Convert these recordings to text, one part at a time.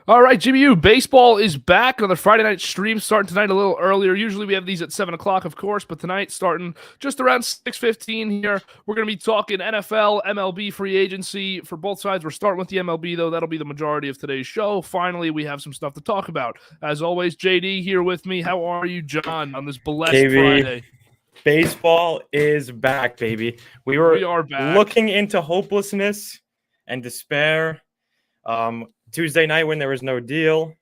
All right, GBU, baseball is back on the Friday night stream starting tonight a little earlier. Usually we have these at 7 o'clock, of course, but tonight starting just around 6:15 here. We're going to be talking NFL, MLB free agency for both sides. We're starting with the MLB, though. That'll be the majority of today's show. Finally, we have some stuff to talk about. As always, JD here with me. How are you, John, on this blessed KB, Friday? baseball is back, baby. We are back. looking into hopelessness and despair. Tuesday night when there was no deal.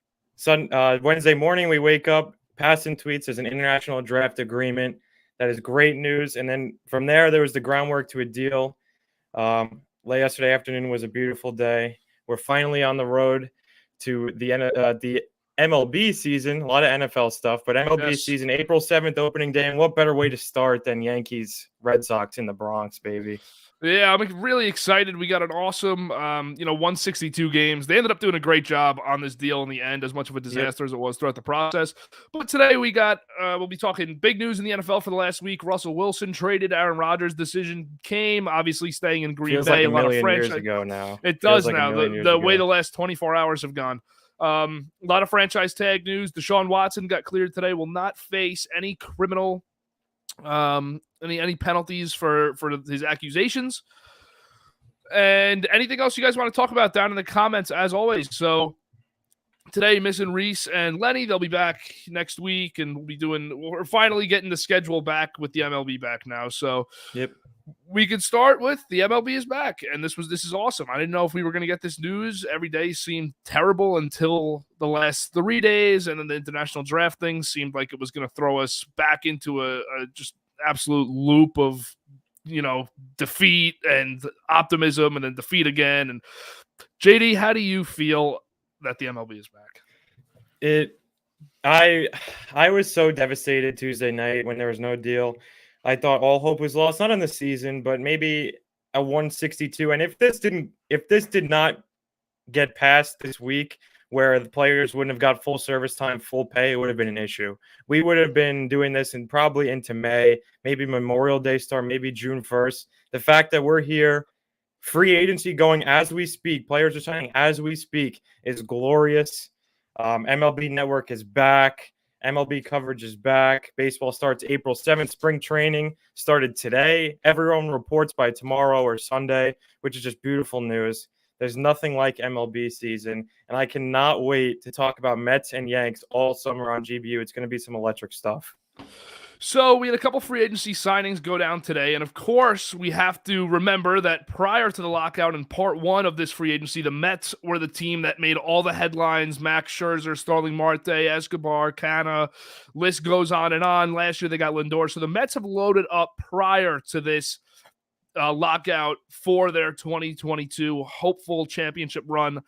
Wednesday morning we wake up, passing tweets. There's an international draft agreement. That is great news. And then from there was the groundwork to a deal. Yesterday afternoon was a beautiful day. We're finally on the road to the MLB season. A lot of NFL stuff, but MLB season, April 7th, opening day. And what better way to start than Yankees, Red Sox in the Bronx, baby? Yeah, I'm really excited. We got an awesome, 162 games. They ended up doing a great job on this deal in the end, as much of a disaster as it was throughout the process. But today we'll be talking big news in the NFL for the last week. Russell Wilson traded. Aaron Rodgers' decision came, obviously staying in Green Bay. Like a lot of franchise years ago now. It does now. The way the last 24 hours have gone. A lot of franchise tag news. Deshaun Watson got cleared today. Will not face any criminal any penalties for his accusations, and anything else you guys want to talk about down in the comments as always. So today, missing Reese and Lenny. They'll be back next week, and we're finally getting the schedule back with the MLB back now. So yep, we could start with the MLB is back, and this is awesome. I didn't know if we were going to get this news. Every day seemed terrible until the last 3 days, and then the international draft thing seemed like it was going to throw us back into a just absolute loop of defeat and optimism, and then defeat again. And JD, how do you feel that the MLB is back? I was so devastated Tuesday night when there was no deal. I thought all hope was lost, not on the season, but maybe a 162. And if this did not get past this week, where the players wouldn't have got full service time, full pay, it would have been an issue. We would have been doing this and probably into May, maybe Memorial Day start, maybe June 1st. The fact that we're here, free agency going as we speak, players are signing as we speak, is glorious. MLB Network is back. MLB coverage is back. Baseball starts April 7th. Spring training started today. Everyone reports by tomorrow or Sunday, which is just beautiful news. There's nothing like MLB season, and I cannot wait to talk about Mets and Yanks all summer on GBU. It's going to be some electric stuff. So we had a couple free agency signings go down today, and of course, we have to remember that prior to the lockout in part one of this free agency, the Mets were the team that made all the headlines. Max Scherzer, Starling Marte, Escobar, Canna, list goes on and on. Last year, they got Lindor. So the Mets have loaded up prior to this lockout for their 2022 hopeful championship run.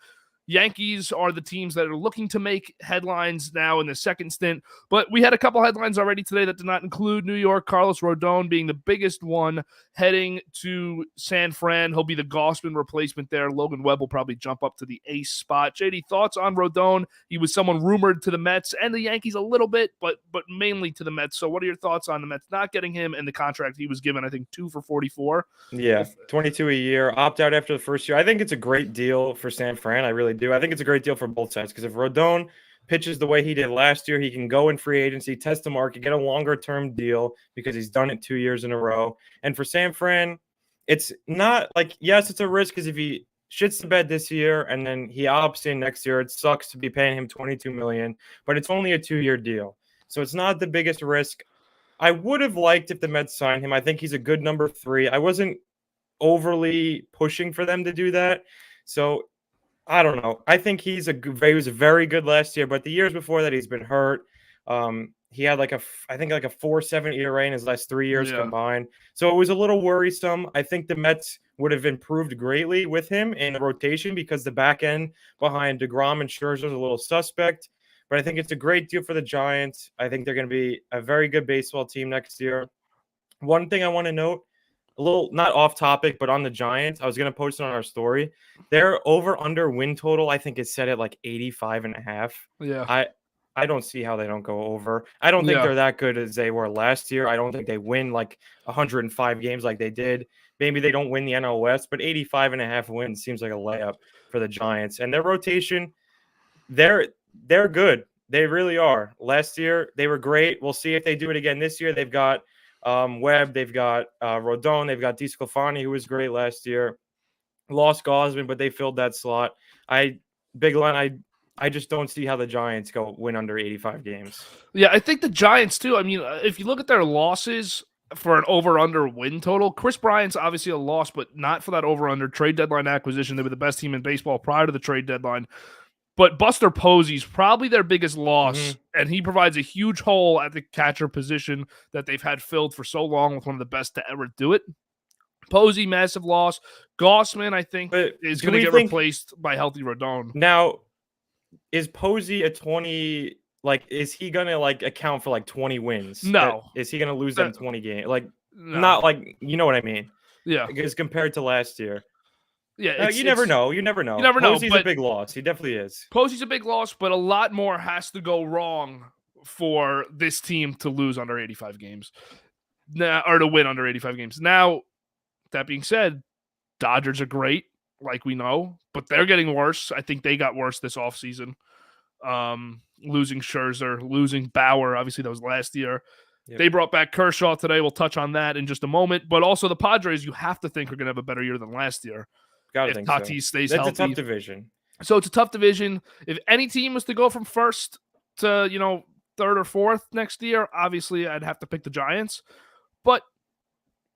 Yankees are the teams that are looking to make headlines now in the second stint, but we had a couple headlines already today that did not include New York. Carlos Rodon being the biggest one, heading to San Fran. He'll be the Gausman replacement there. Logan Webb will probably jump up to the ace spot. JD, thoughts on Rodon? He was someone rumored to the Mets and the Yankees a little bit, but mainly to the Mets. So what are your thoughts on the Mets not getting him and the contract he was given, I think 2 for $44? Yeah, 22 a year, opt out after the first year. I think it's a great deal for San Fran. I really do. I think it's a great deal for both sides, because if Rodon pitches the way he did last year, he can go in free agency, test the market, get a longer term deal because he's done it 2 years in a row. And for San Fran, it's not like, yes, it's a risk, because if he shits the bed this year and then he opts in next year, it sucks to be paying him $22 million, but it's only a 2-year deal. So it's not the biggest risk. I would have liked if the Mets signed him. I think he's a good number 3. I wasn't overly pushing for them to do that. So I don't know. I think he was very good last year, but the years before that, he's been hurt. He had like a 4.7 ERA in his last 3 years combined. So it was a little worrisome. I think the Mets would have improved greatly with him in the rotation, because the back end behind DeGrom and Scherzer is a little suspect. But I think it's a great deal for the Giants. I think they're going to be a very good baseball team next year. One thing I want to note, a little not off topic, but on the Giants, I was going to post it on our story. Their over-under win total, I think, is set at like 85.5. Yeah. I don't see how they don't go over. I don't think they're that good as they were last year. I don't think they win like 105 games like they did. Maybe they don't win the NL West, but 85.5 wins seems like a layup for the Giants. And their rotation, they're good. They really are. Last year they were great. We'll see if they do it again this year. They've got Webb, they've got Rodon, they've got DeSclafani, who was great last year. Lost Gosman, but they filled that slot. Big Len, I just don't see how the Giants go win under 85 games. Yeah, I think the Giants too. I mean, if you look at their losses for an over-under win total, Chris Bryant's obviously a loss, but not for that over-under trade deadline acquisition. They were the best team in baseball prior to the trade deadline. But Buster Posey's probably their biggest loss, and he provides a huge hole at the catcher position that they've had filled for so long with one of the best to ever do it. Posey, massive loss. Gossman, I think, is going to get replaced by healthy Rodon. Now, is Posey a 20? Like, is he going to like account for like 20 wins? No. Is he going to lose them 20 games? Like, no. Not like, you know what I mean? Yeah. Because compared to last year. Yeah, you never know. You never know. Posey's a big loss. He definitely is. Posey's a big loss, but a lot more has to go wrong for this team to lose under 85 games. Now, or to win under 85 games. Now, that being said, Dodgers are great, like we know, but they're getting worse. I think they got worse this offseason. Losing Scherzer, losing Bauer. Obviously, that was last year. Yep. They brought back Kershaw today. We'll touch on that in just a moment. But also the Padres, you have to think, are going to have a better year than last year. Gotta if think Tatis stays healthy. That's a tough division. So it's a tough division. If any team was to go from first to, third or fourth next year, obviously I'd have to pick the Giants. But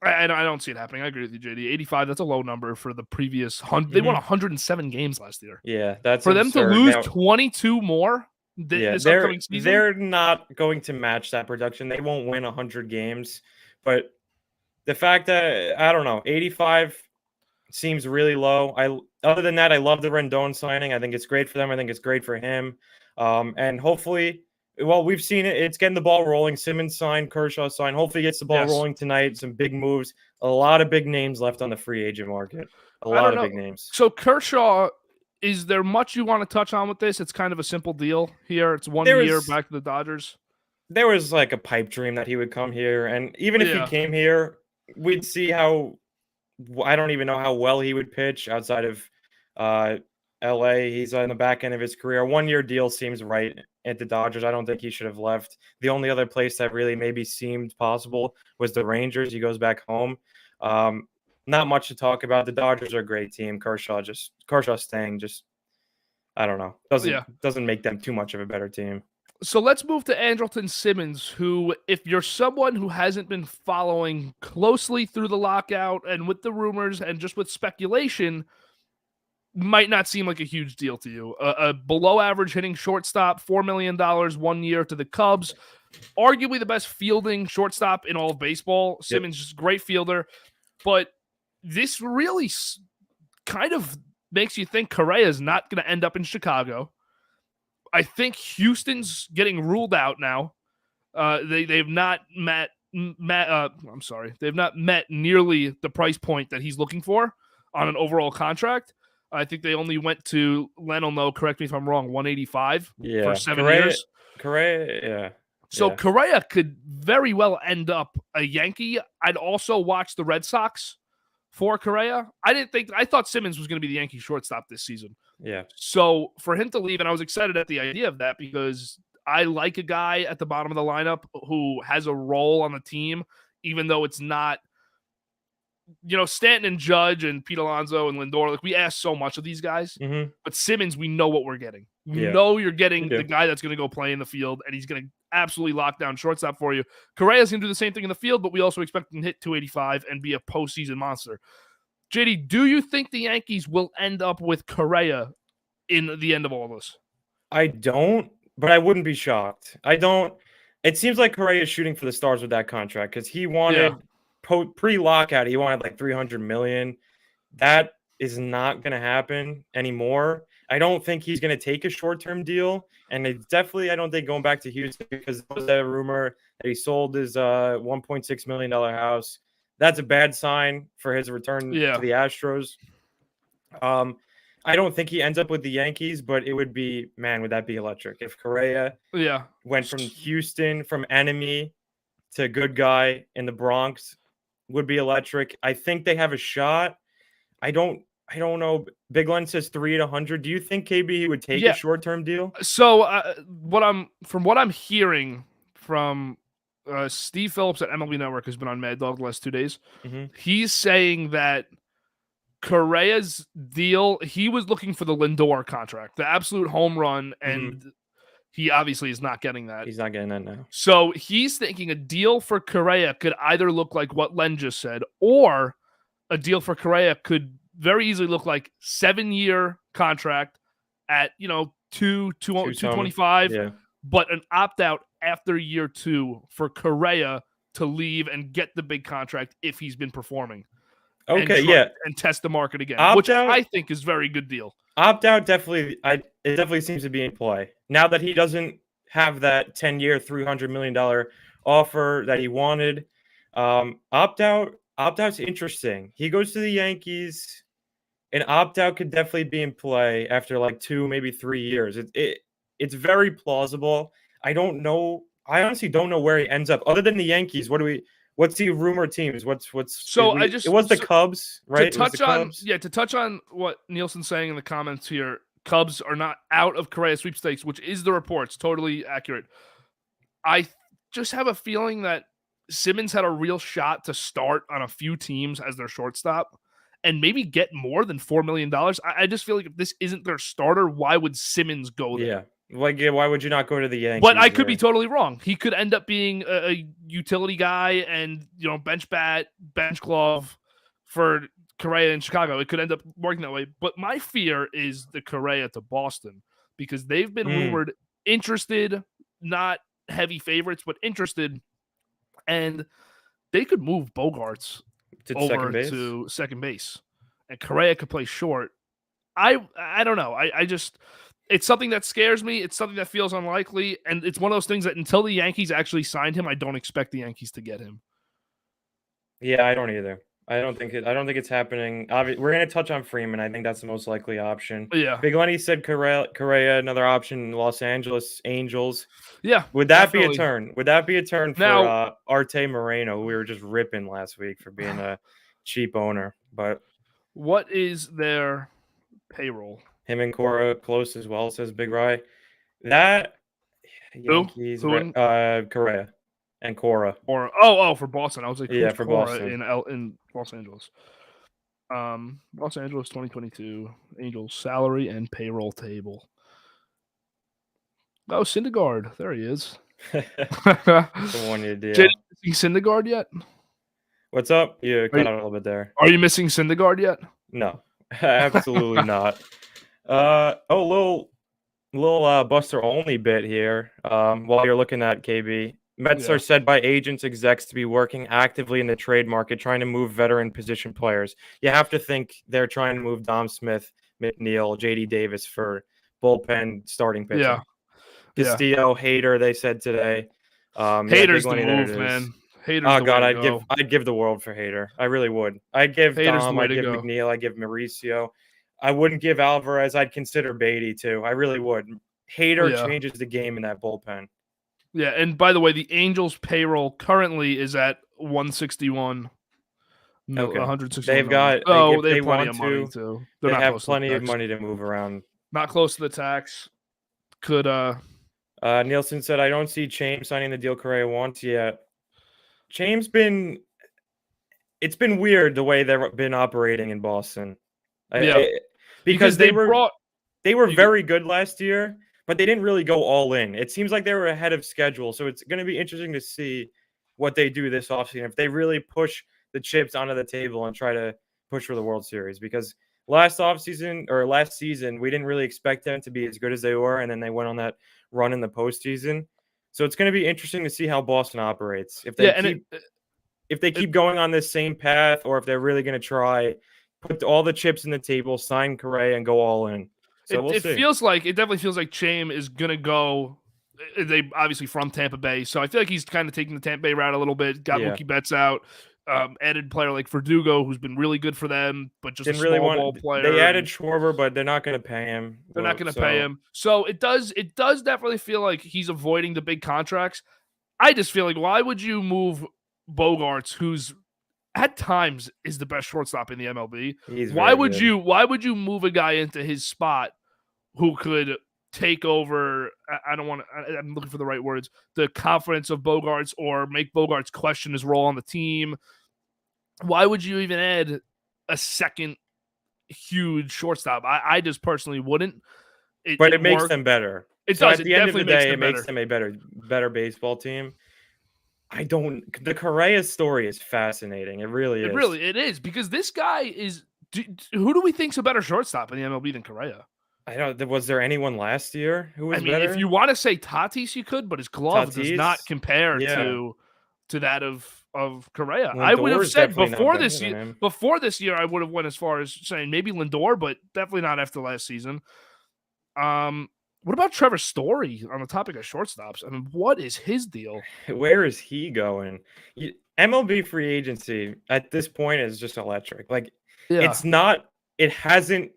I don't see it happening. I agree with you, JD. 85, that's a low number for the previous 100. They won 107 games last year. Yeah, that's for absurd. them to lose 22 more this upcoming season. They're not going to match that production. They won't win 100 games. But the fact that, I don't know, 85 seems really low. Other than that, I love the Rendon signing. I think it's great for them. I think it's great for him. And hopefully, well, we've seen it. It's getting the ball rolling. Simmons signed, Kershaw signed. Hopefully, he gets the ball rolling tonight. Some big moves. A lot of big names left on the free agent market. A lot of big names. So Kershaw, is there much you want to touch on with this? It's kind of a simple deal here. It's 1 year back to the Dodgers. There was like a pipe dream that he would come here, and even if he came here, we'd see how. I don't even know how well he would pitch outside of LA. He's on the back end of his career. 1 year deal seems right at the Dodgers. I don't think he should have left. The only other place that really maybe seemed possible was the Rangers. He goes back home. Not much to talk about. The Dodgers are a great team. Kershaw staying just, I don't know. Doesn't make them too much of a better team. So let's move to Andrelton Simmons, who, if you're someone who hasn't been following closely through the lockout and with the rumors and just with speculation, might not seem like a huge deal to you. A below-average hitting shortstop, $4 million 1 year to the Cubs. Arguably the best fielding shortstop in all of baseball. Simmons is a great fielder. But this really kind of makes you think Correa is not going to end up in Chicago. I think Houston's getting ruled out now. They've not met. They've not met nearly the price point that he's looking for on an overall contract. I think they only went to, Len will know, correct me if I'm wrong, 185 for 7 years. Correa. So Correa could very well end up a Yankee. I'd also watch the Red Sox for Correa. I thought Simmons was going to be the Yankee shortstop this season. Yeah. So for him to leave, and I was excited at the idea of that because I like a guy at the bottom of the lineup who has a role on the team, even though it's not, Stanton and Judge and Pete Alonso and Lindor. Like, we ask so much of these guys, but Simmons, we know what we're getting. We know you're getting the guy that's going to go play in the field, and he's going to absolutely lock down shortstop for you. Correa's going to do the same thing in the field, but we also expect him to hit 285 and be a postseason monster. JD, do you think the Yankees will end up with Correa in the end of all this? I don't, but I wouldn't be shocked. I don't. It seems like Correa is shooting for the stars with that contract because he wanted pre-lockout. He wanted like $300 million. That is not going to happen anymore. I don't think he's going to take a short-term deal, and it's definitely, I don't think, going back to Houston because there was a rumor that he sold his $1.6 million house. That's a bad sign for his return to the Astros. I don't think he ends up with the Yankees, but it would be, man, would that be electric if Correa went from Houston, from enemy to good guy in the Bronx. Would be electric. I think they have a shot. I don't I don't know. Big Len says 3 at 100. Do you think KB he would take a Yeah. short-term deal? So what I'm hearing from Steve Phillips at MLB Network, has been on Mad Dog the last 2 days. Mm-hmm. He's saying that Correa's deal, he was looking for the Lindor contract, the absolute home run, and he obviously is not getting that. He's not getting that now. So he's thinking a deal for Correa could either look like what Len just said, or a deal for Correa could very easily look like 7-year contract at 225, Yeah. but an opt out after year 2 for Correa to leave and get the big contract if he's been performing. Okay, and test the market again, opt which out, I think is very good deal. Opt out definitely. It definitely seems to be in play now that he doesn't have that 10-year, $300 million offer that he wanted. Opt out's interesting. He goes to the Yankees. An opt out could definitely be in play after like 2, maybe 3 years. It's very plausible. I don't know. I honestly don't know where he ends up. Other than the Yankees, what's the rumored teams? It was the Cubs, right? To touch on what Nielsen's saying in the comments here, Cubs are not out of Correa sweepstakes, which is the reports, totally accurate. I just have a feeling that Simmons had a real shot to start on a few teams as their shortstop and maybe get more than $4 million. I just feel like if this isn't their starter, why would Simmons go there? Yeah. Why would you not go to the Yankees? But I could be totally wrong. He could end up being a utility guy and, bench bat, bench glove for Correa in Chicago. It could end up working that way. But my fear is the Correa to Boston, because they've been rumored interested, not heavy favorites, but interested. And they could move Bogarts over to second base. And Correa could play short. I don't know. I just... It's something that scares me. It's something that feels unlikely. And it's one of those things that until the Yankees actually signed him, I don't expect the Yankees to get him. Yeah, I don't either. I don't think it's happening. Obviously, we're going to touch on Freeman. I think that's the most likely option. Yeah. Big Lenny said Correa, another option, Los Angeles Angels. Yeah. Would that be a turn? Would that be a turn for Arte Moreno, who we were just ripping last week for being a cheap owner? But what is their payroll? Him and Cora close as well, says Big Rye. That Yankees, Correa and Cora. For Boston. I was like, yeah, for Cora Boston in Los Angeles. Los Angeles 2022 Angels salary and payroll table. Oh, Syndergaard. There he is. The one you did. Did you see Syndergaard yet? What's up? You cut out a little bit there. Are you missing Syndergaard yet? No, absolutely not. Little Buster only bit here. While you're looking at KB, Mets are said by agents, execs to be working actively in the trade market, trying to move veteran position players. You have to think they're trying to move Dom Smith, McNeil, JD Davis for bullpen starting pitching. Yeah. Castillo, Hader, they said today. Hader's the move, man. Hader's I'd give the world for Hader. I really would. I'd give Dom, I'd give McNeil, I'd give Mauricio. I wouldn't give Alvarez. I'd consider Beatty too. I really would. Hader changes the game in that bullpen. Yeah, and by the way, the Angels' payroll currently is at 161. Okay. 161. They've got. They have plenty of money too. They have plenty of money to move around. Not close to the tax. Could Nielsen said, "I don't see Chaim signing the deal Correa wants yet." Chaim's been. It's been weird the way they've been operating in Boston. Because they were very good last year, but they didn't really go all in. It seems like they were ahead of schedule, so it's going to be interesting to see what they do this offseason, if they really push the chips onto the table and try to push for the World Series. Because last season, we didn't really expect them to be as good as they were, and then they went on that run in the postseason. So it's going to be interesting to see how Boston operates. If they keep going on this same path, or if they're really going to try put all the chips in the table, sign Correa, and go all in. So we'll see. It definitely feels like Chaim is gonna go. They obviously from Tampa Bay, so I feel like he's kind of taking the Tampa Bay route a little bit. Got Mookie Betts out, added player like Verdugo, who's been really good for them, but just didn't a small ball player. They added Schwarber, but they're not going to pay him. They're not going to pay him. So it does definitely feel like he's avoiding the big contracts. I just feel like, why would you move Bogarts, who's at times is the best shortstop in the MLB. He's Why very would good. you move a guy into his spot who could take over? I don't want to. I'm looking for the right words. The confidence of Bogarts, or make Bogarts question his role on the team. Why would you even add a second huge shortstop? I just personally wouldn't. But it makes them better. It So does. at It the end of definitely the makes day, them it makes better. them a better baseball team. The Correa story is fascinating. It really is. It is, because this guy is. Who do we think's a better shortstop in the MLB than Correa? I don't. Was there anyone last year who I was mean, if better? you want to say Tatis, you could, but his glove does not Tatis? compare Yeah. to that of Correa. I would Lindor have is said definitely not before better this than year. him. Before this year, I would have went as far as saying maybe Lindor, but definitely not after last season. What about Trevor Story on the topic of shortstops? I mean, what is his deal? Where is he going? MLB free agency at this point is just electric. Like, Yeah, it's not. It hasn't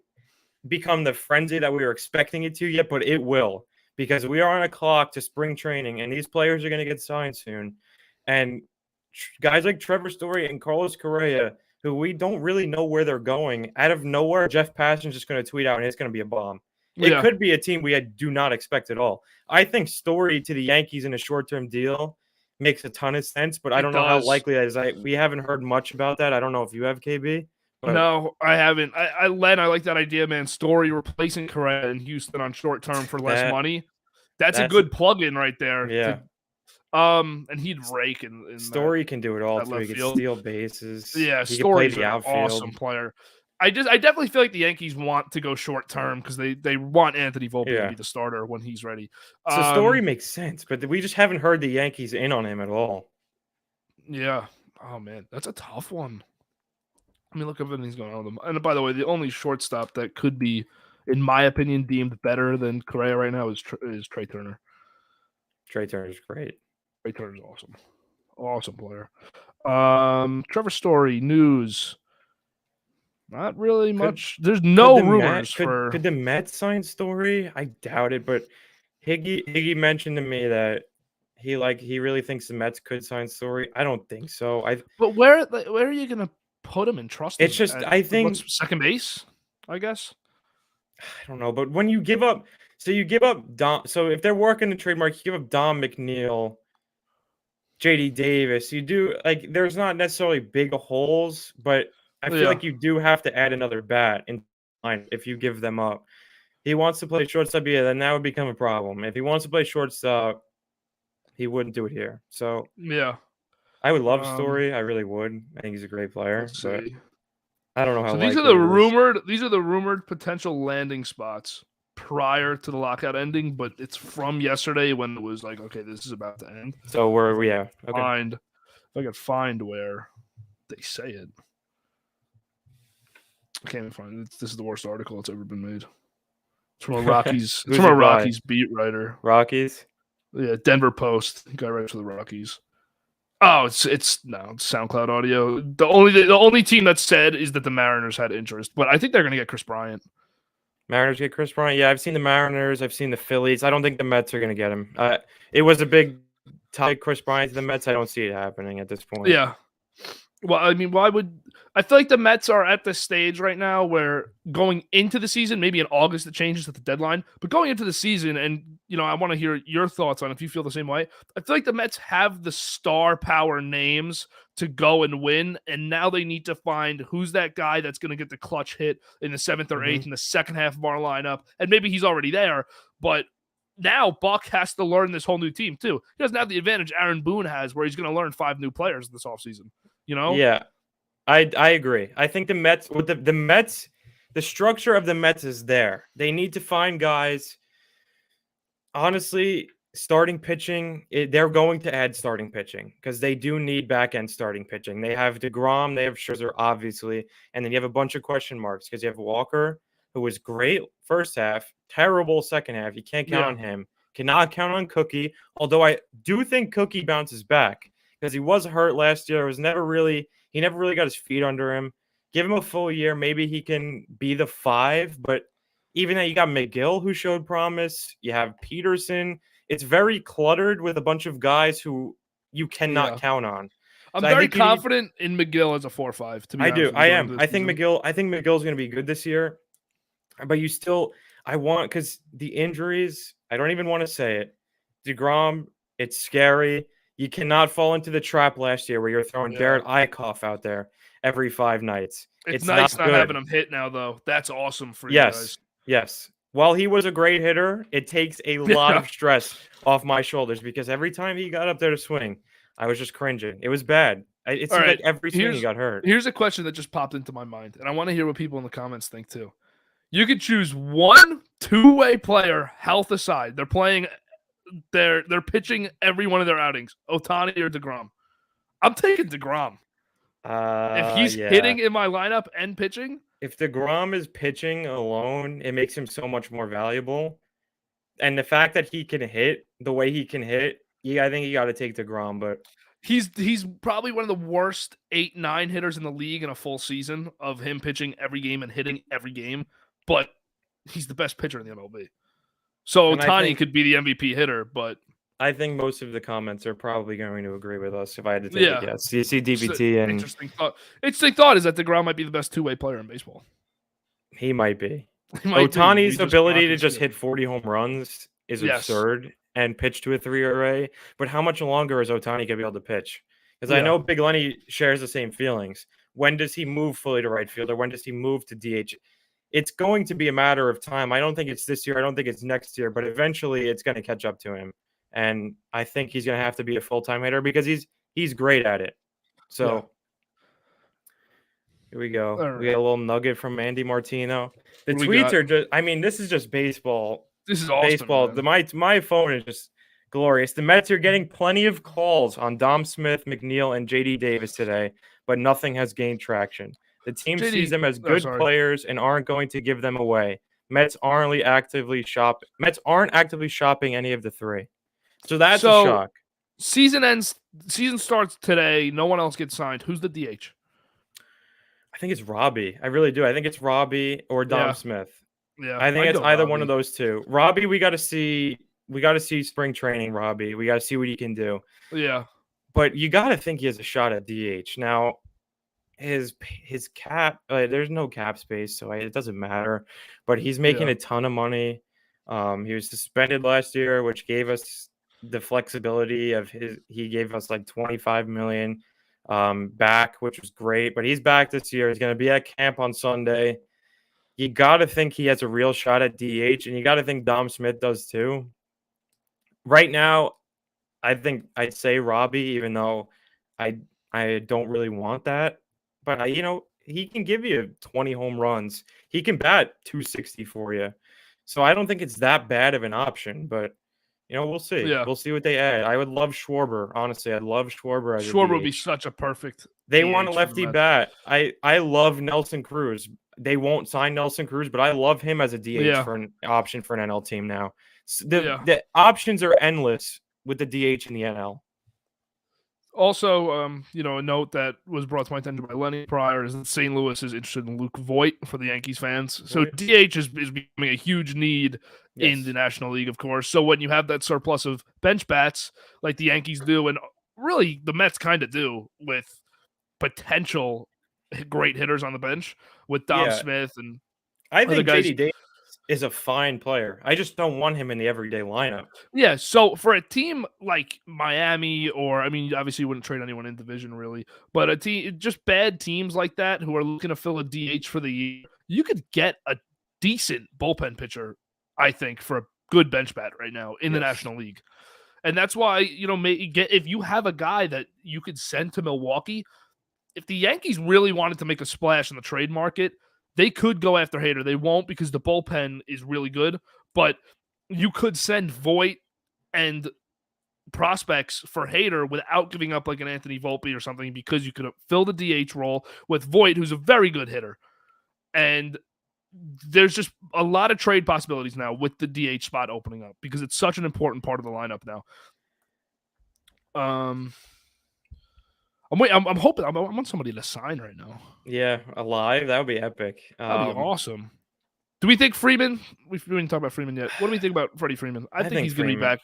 become the frenzy that we were expecting it to yet, but it will, because we are on a clock to spring training, and these players are going to get signed soon. And guys like Trevor Story and Carlos Correa, who we don't really know where they're going, out of nowhere, Jeff Passan's just going to tweet out, and it's going to be a bomb. It yeah, could be a team we do not expect at all. I think Story to the Yankees in a short-term deal makes a ton of sense, but I it don't know how does. likely that is. We haven't heard much about that. I don't know if you have, KB, but No, I haven't. I like that idea, man. Story replacing Correa in Houston on short term for less that money. That's a that's good plug-in right there. yeah. And he'd rake in Story can do it all that too. He left can field. steal bases. Yeah, He can play Story's the an outfield. awesome player. I definitely feel like the Yankees want to go short term because they want Anthony Volpe to Yeah. be the starter when he's ready. So Story makes sense, but we just haven't heard the Yankees in on him at all. Yeah. Oh man, that's a tough one. I mean, look, everything's going on with him. And by the way, the only shortstop that could be, in my opinion, deemed better than Correa right now is Trey Turner. Trey Turner's great. Trey Turner's awesome. Awesome player. Trevor Story news. Not really much. There's no rumors for. Could the Mets sign Story? I doubt it, but Higgy mentioned to me that he really thinks the Mets could sign Story. I don't think so. But where are you gonna put him and trust him? It's just I think second base, I guess. I don't know, but when you give up, you give up Dom. So if they're working the trademark, you give up Dom McNeil, JD Davis. You do there's not necessarily big holes, but I feel like you do have to add another bat in line if you give them up. He wants to play shortstop, yeah, then that would become a problem. If he wants to play shortstop, he wouldn't do it here. So yeah, I would love Story. I really would. I think he's a great player. Let's but see. I don't know how. So these are the rumored potential landing spots prior to the lockout ending, but it's from yesterday when it was like, okay, this is about to end. So where we at? Okay. If I could find where they say it. I can't even find it. This is the worst article that's ever been made. It's from a Rockies. It's from a Rockies beat writer. Rockies. Yeah, Denver Post. Guy writes for the Rockies. Oh, it's SoundCloud audio. The only team that said is that the Mariners had interest, but I think they're going to get Chris Bryant. Mariners get Chris Bryant. Yeah, I've seen the Mariners. I've seen the Phillies. I don't think the Mets are going to get him. It was a big tie, Chris Bryant to the Mets. I don't see it happening at this point. Yeah. Well, I mean, I feel like the Mets are at this stage right now where going into the season, maybe in August it changes at the deadline, but going into the season, and I want to hear your thoughts on if you feel the same way. I feel like the Mets have the star power names to go and win, and now they need to find who's that guy that's going to get the clutch hit in the 7th or 8th in the second half of our lineup, and maybe he's already there, but now Buck has to learn this whole new team too. He doesn't have the advantage Aaron Boone has, where he's going to learn 5 new players this offseason. Yeah, I agree. I think the Mets with the Mets, the structure of the Mets is there. They need to find guys. Honestly, starting pitching, they're going to add starting pitching because they do need back end starting pitching. They have DeGrom, they have Scherzer, obviously, and then you have a bunch of question marks because you have Walker, who was great first half, terrible second half. You can't count on him. Cannot count on Cookie, although I do think Cookie bounces back. Because he was hurt last year. He never really got his feet under him. Give him a full year. Maybe he can be the 5. But even that, you got McGill who showed promise. You have Peterson. It's very cluttered with a bunch of guys who you cannot count on. I'm So I very think he needs. confident in McGill as a 4-5. To be I honest do. with you, I going am. into the I think season. McGill. I think McGill's going to be good this year. But you still, I want because the injuries. I don't even want to say it. DeGrom. It's scary. You cannot fall into the trap last year where you're throwing Yeah, Garrett Eichhoff out there every 5 nights. it's It's nice not not having good. him hit now, though. That's awesome for you Yes. guys. Yes. While he was a great hitter, it takes a lot Yeah. of stress off my shoulders because every time he got up there to swing, I was just cringing. It was bad. It All seemed right. like every swing he got hurt. Here's a question that just popped into my mind, and I want to hear what people in the comments think too. You could choose one two-way player, health aside. They're playing. They're pitching every one of their outings. Ohtani or DeGrom. I'm taking DeGrom. If he's Yeah. hitting in my lineup and pitching, If DeGrom is pitching alone, it makes him so much more valuable. And the fact that he can hit the way he can hit, yeah, I think you got to take DeGrom. But he's probably one of the worst 8-9 hitters in the league in a full season of him pitching every game and hitting every game. But he's the best pitcher in the MLB. So and Ohtani could be the MVP hitter, but I think most of the comments are probably going to agree with us if I had to take a yeah, guess. You see just an DBT, and interesting thought. Interesting thought is that DeGrom might be the best two-way player in baseball. he might be. He might be. Otani's We just ability not to can just see it. hit 40 home runs is Yes. absurd and pitch to a 3 ERA. But how much longer is Otani going to be able to pitch? Because I Yeah. know Big Lenny shares the same feelings. When does he move fully to right field, or when does he move to DH? It's going to be a matter of time. I don't think it's this year. I don't think it's next year, but eventually it's going to catch up to him. And I think he's going to have to be a full-time hitter because he's great at it. So here we go. All We right. got a little nugget from Andy Martino. The What do we tweets got? are just, I mean, this is just baseball. This is awesome. Baseball. Man. My phone is just glorious. The Mets are getting plenty of calls on Dom Smith, McNeil, and JD Davis today, but nothing has gained traction. The team sees them as good players and aren't going to give them away. Mets aren't actively shopping any of the three. So that's a shock. Season starts today. No one else gets signed. Who's the DH? I think it's Robbie. I really do. I think it's Robbie or Dom Smith. Yeah, I think it's either one of those two. Robbie, we got to see spring training. Robbie, we got to see what he can do. Yeah, but you got to think he has a shot at DH now. His cap, there's no cap space, so it doesn't matter. But he's making a ton of money. He was suspended last year, which gave us the flexibility of he gave us like $25 million back, which was great. But he's back this year. He's going to be at camp on Sunday. You got to think he has a real shot at DH, and you got to think Dom Smith does too. Right now, I think I'd say Robbie, even though I don't really want that. But he can give you 20 home runs. He can bat 260 for you. So I don't think it's that bad of an option, but we'll see. Yeah. We'll see what they add. I would love Schwarber. Honestly, I'd love Schwarber. Schwarber would be such a perfect. They want a lefty bat. I love Nelson Cruz. They won't sign Nelson Cruz, but I love him as a DH for an option for an NL team now. The options are endless with the DH in the NL. Also, a note that was brought to my attention by Lenny prior is that St. Louis is interested in Luke Voit for the Yankees fans. So DH is becoming a huge need in the National League, of course. So when you have that surplus of bench bats like the Yankees do, and really the Mets kind of do with potential great hitters on the bench with Dom Smith and I think JD Davis is a fine player. I just don't want him in the everyday lineup. Yeah, so for a team like Miami, or obviously you wouldn't trade anyone in division really, but a team, just bad teams like that who are looking to fill a DH for the year, you could get a decent bullpen pitcher, I think, for a good bench bat right now in the National League. And that's why, if you have a guy that you could send to Milwaukee, if the Yankees really wanted to make a splash in the trade market, they could go after Hader. They won't because the bullpen is really good, but you could send Voit and prospects for Hader without giving up like an Anthony Volpe or something, because you could fill the DH role with Voit, who's a very good hitter. And there's just a lot of trade possibilities now with the DH spot opening up because it's such an important part of the lineup now. I'm hoping. I want somebody to sign right now. Yeah, alive. That would be epic. That'd be awesome. Do we think Freeman? We didn't talk about Freeman yet. What do we think about Freddie Freeman? I think he's going to be back.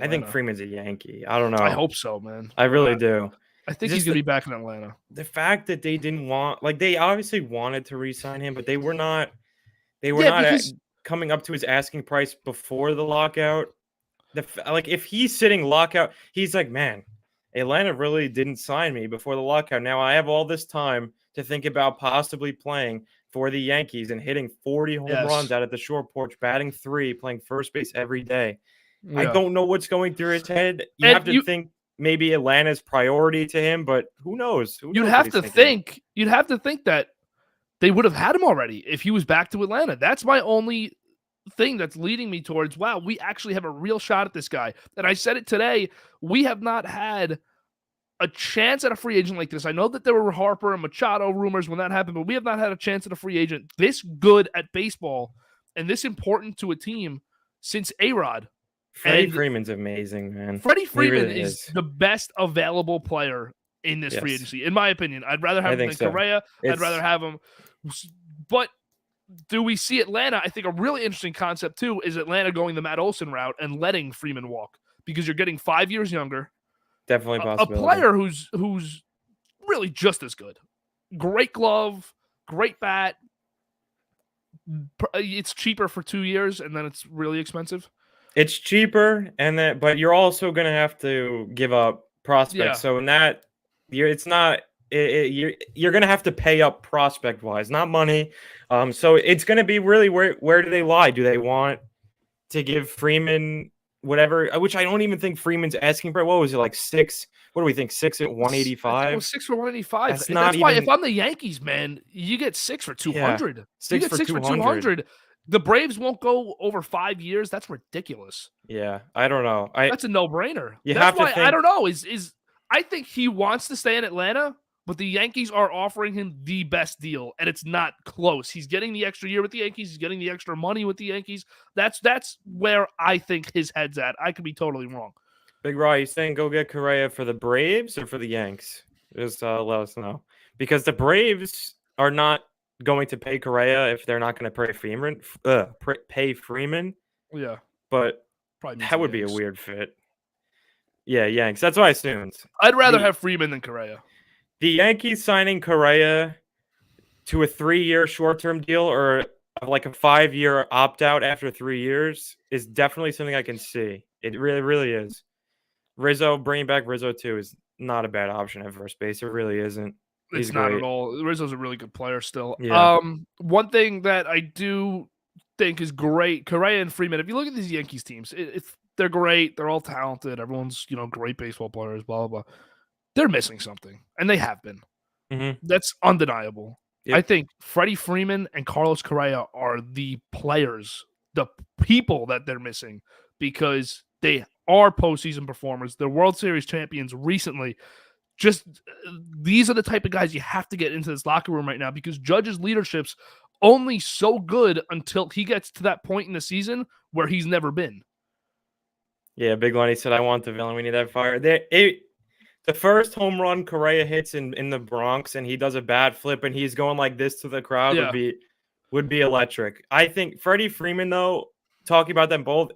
I think Freeman's a Yankee. I don't know. I hope so, man. I really do. I think he's Just going to be back in Atlanta. the fact that they didn't want, like, they obviously wanted to re-sign him, but they were not Yeah, because coming up to his asking price before the lockout. Like, if he's sitting lockout, he's like, man, Atlanta really didn't sign me before the lockout. Now I have all this time to think about possibly playing for the Yankees and hitting 40 home runs yes. out at the short porch, batting 3, playing first base every day. I Yeah. don't know what's going through his head. You And have to think maybe Atlanta's priority to him, but who knows? Who knows what he's thinking? you'd have to think that they would have had him already if he was back to Atlanta. That's my only thing that's leading me towards, wow, we actually have a real shot at this guy. And I said it today, we have not had a chance at a free agent like this. I know that there were Harper and Machado rumors when that happened, but we have not had a chance at a free agent this good at baseball and this important to a team since A-Rod. Freddie Freeman's amazing, man. Freddie Freeman really is the best available player in this free agency, in my opinion. I'd rather have him than Correa. I'd rather have him. But do we see Atlanta? I think a really interesting concept, too, is Atlanta going the Matt Olson route and letting Freeman walk because you're getting 5 years younger. Definitely A possibility. player who's really just as good. Great glove, great bat. It's cheaper for 2 years, and then it's really expensive. It's cheaper, but you're also going to have to give up prospects. Yeah. So in that, you're going to have to pay up prospect wise, not money. So it's going to be really where do they lie? Do they want to give Freeman whatever? Which I don't even think Freeman's asking for. What was it, like 6? What do we think? 6 at 185? It was 6 for 185. That's why if I'm the Yankees, man, you get 6 for 200. Yeah, you get 6 for 200. The Braves won't go over 5 years. That's ridiculous. Yeah, I don't know. That's a no-brainer. That's why I don't know. I think he wants to stay in Atlanta, but the Yankees are offering him the best deal, and it's not close. He's getting the extra year with the Yankees. He's getting the extra money with the Yankees. That's where I think his head's at. I could be totally wrong. Big Raw, you saying go get Correa for the Braves or for the Yanks? Just let us know. Because the Braves are not going to pay Correa if they're not going to pay Freeman. Yeah. But that would be a weird fit. Yeah, Yanks. That's what I assumed. I'd rather have Freeman than Correa. The Yankees signing Correa to a 3-year short-term deal or like a 5-year opt-out after 3 years is definitely something I can see. It really, really is. Bringing back Rizzo too is not a bad option at first base. It really isn't. It's not at all. Rizzo's a really good player still. Yeah. One thing that I do think is great, Correa and Freeman, if you look at these Yankees teams, they're great. They're all talented. Everyone's, great baseball players, blah, blah, blah. They're missing something, and they have been. Mm-hmm. That's undeniable. Yep. I think Freddie Freeman and Carlos Correa are the players, the people that they're missing because they are postseason performers. They're World Series champions recently. Just these are the type of guys you have to get into this locker room right now because Judge's leadership's only so good until he gets to that point in the season where he's never been. Yeah, Big Lenny said, I want the villain. We need that fire. The first home run Correa hits in the Bronx and he does a bad flip and he's going like this to the crowd would be electric. I think Freddie Freeman, though, talking about them both,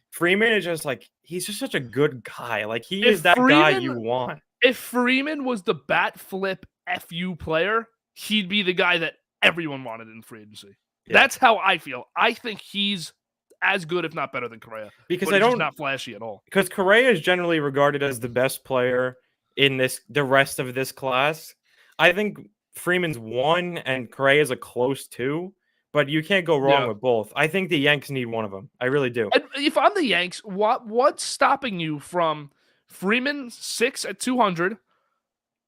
Freeman is just like, he's just such a good guy. Like, he is that guy you want. If Freeman was the bat flip FU player, he'd be the guy that everyone wanted in free agency. Yeah. That's how I feel. I think he's as good, if not better, than Correa. Because he's not flashy at all. Because Correa is generally regarded as the best player in the rest of this class. I think Freeman's 1 and Correa's a close 2, but you can't go wrong with both. I think the Yanks need one of them. I really do. And if I'm the Yanks, what's stopping you from Freeman 6 at 200?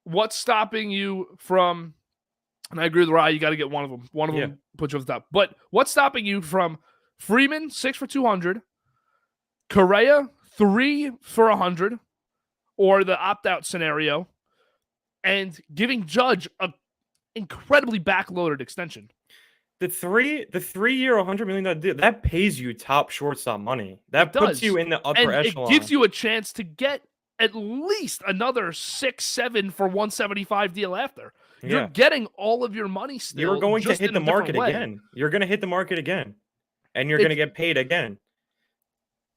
What's stopping you from? And I agree with Rye. You got to get one of them. One of them puts you over the top. But what's stopping you from Freeman 6 for 200, Correa 3 for 100, or the opt-out scenario, and giving Judge an incredibly backloaded extension? The 3-year, $100 million deal, that pays you top shortstop money. That puts you in the upper echelon. It gives you a chance to get at least another 6-7 for 175 deal after. You're getting all of your money still. You're going to hit the market again. You're going to hit the market again. And you're going to get paid again.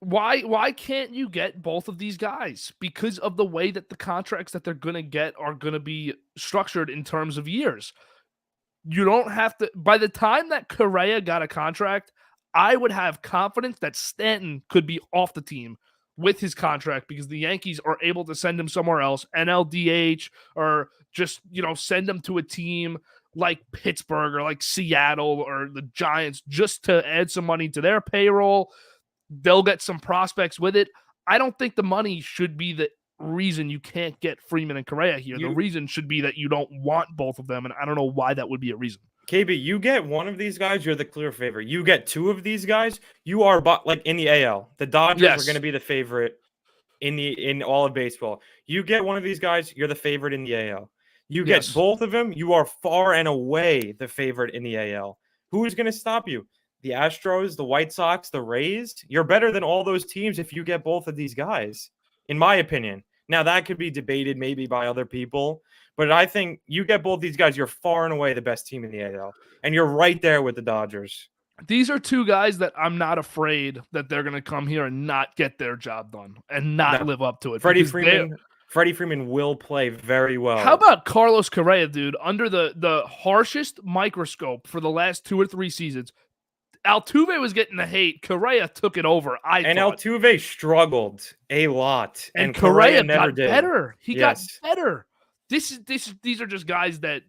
Why can't you get both of these guys? Because of the way that the contracts that they're going to get are going to be structured in terms of years. You don't have to. By the time that Correa got a contract, I would have confidence that Stanton could be off the team with his contract because the Yankees are able to send him somewhere else, NLDH, or just, send him to a team like Pittsburgh or like Seattle or the Giants just to add some money to their payroll. They'll get some prospects with it. I don't think the money should be the reason you can't get Freeman and Correa here. The reason should be that you don't want both of them, and I don't know why that would be a reason. KB, you get one of these guys, you're the clear favorite. You get two of these guys, you are like in the AL. The Dodgers are going to be the favorite in all of baseball. You get one of these guys, you're the favorite in the AL. You get both of them, you are far and away the favorite in the AL. Who is going to stop you? The Astros, the White Sox, the Rays? You're better than all those teams if you get both of these guys, in my opinion. Now, that could be debated maybe by other people, but I think you get both these guys, you're far and away the best team in the AL, and you're right there with the Dodgers. These are two guys that I'm not afraid that they're going to come here and not get their job done and not live up to it. Freddie Freeman will play very well. How about Carlos Correa, dude? Under the harshest microscope for the last 2 or 3 seasons, Altuve was getting the hate. Correa took it over. Altuve struggled a lot, and Correa never got better. He got better. These are just guys that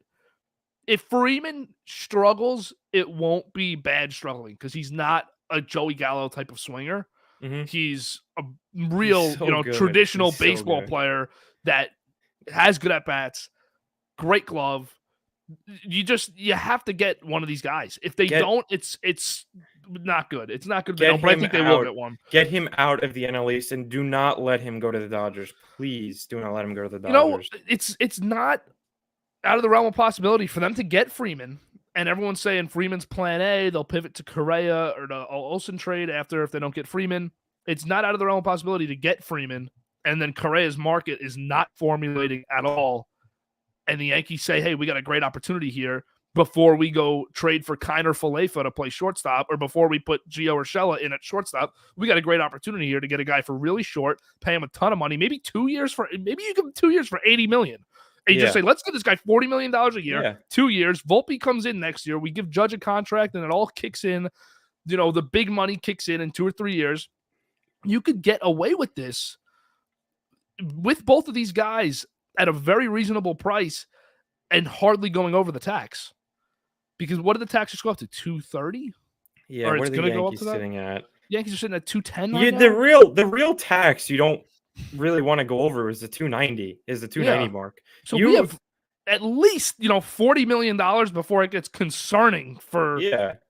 if Freeman struggles, it won't be bad struggling because he's not a Joey Gallo type of swinger. Mm-hmm. He's a real, traditional baseball player that has good at bats, great glove. You have to get one of these guys. If they don't, it's not good. It's not good. But I think they will get one. Get him out of the NL East and do not let him go to the Dodgers. Please do not let him go to the Dodgers. It's not out of the realm of possibility for them to get Freeman. And everyone's saying Freeman's plan A. They'll pivot to Correa or the Olsen trade after if they don't get Freeman. It's not out of the realm of possibility to get Freeman. And then Correa's market is not formulating at all. And the Yankees say, hey, we got a great opportunity here before we go trade for Kiner Falefa to play shortstop or before we put Gio Urshela in at shortstop. We got a great opportunity here to get a guy for really short, pay him a ton of money, maybe you give him 2 years for $80 million. And you just say, let's give this guy $40 million a year, 2 years. Volpe comes in next year. We give Judge a contract and it all kicks in. The big money kicks in 2 or 3 years. You could get away with this with both of these guys at a very reasonable price and hardly going over the tax. Because what did the taxes go up to? 230? Yeah, or what are the Yankees sitting at? Yankees are sitting at 210 right now? The real tax you don't really want to go over is the 290 mark. So we have at least, $40 million before it gets concerning for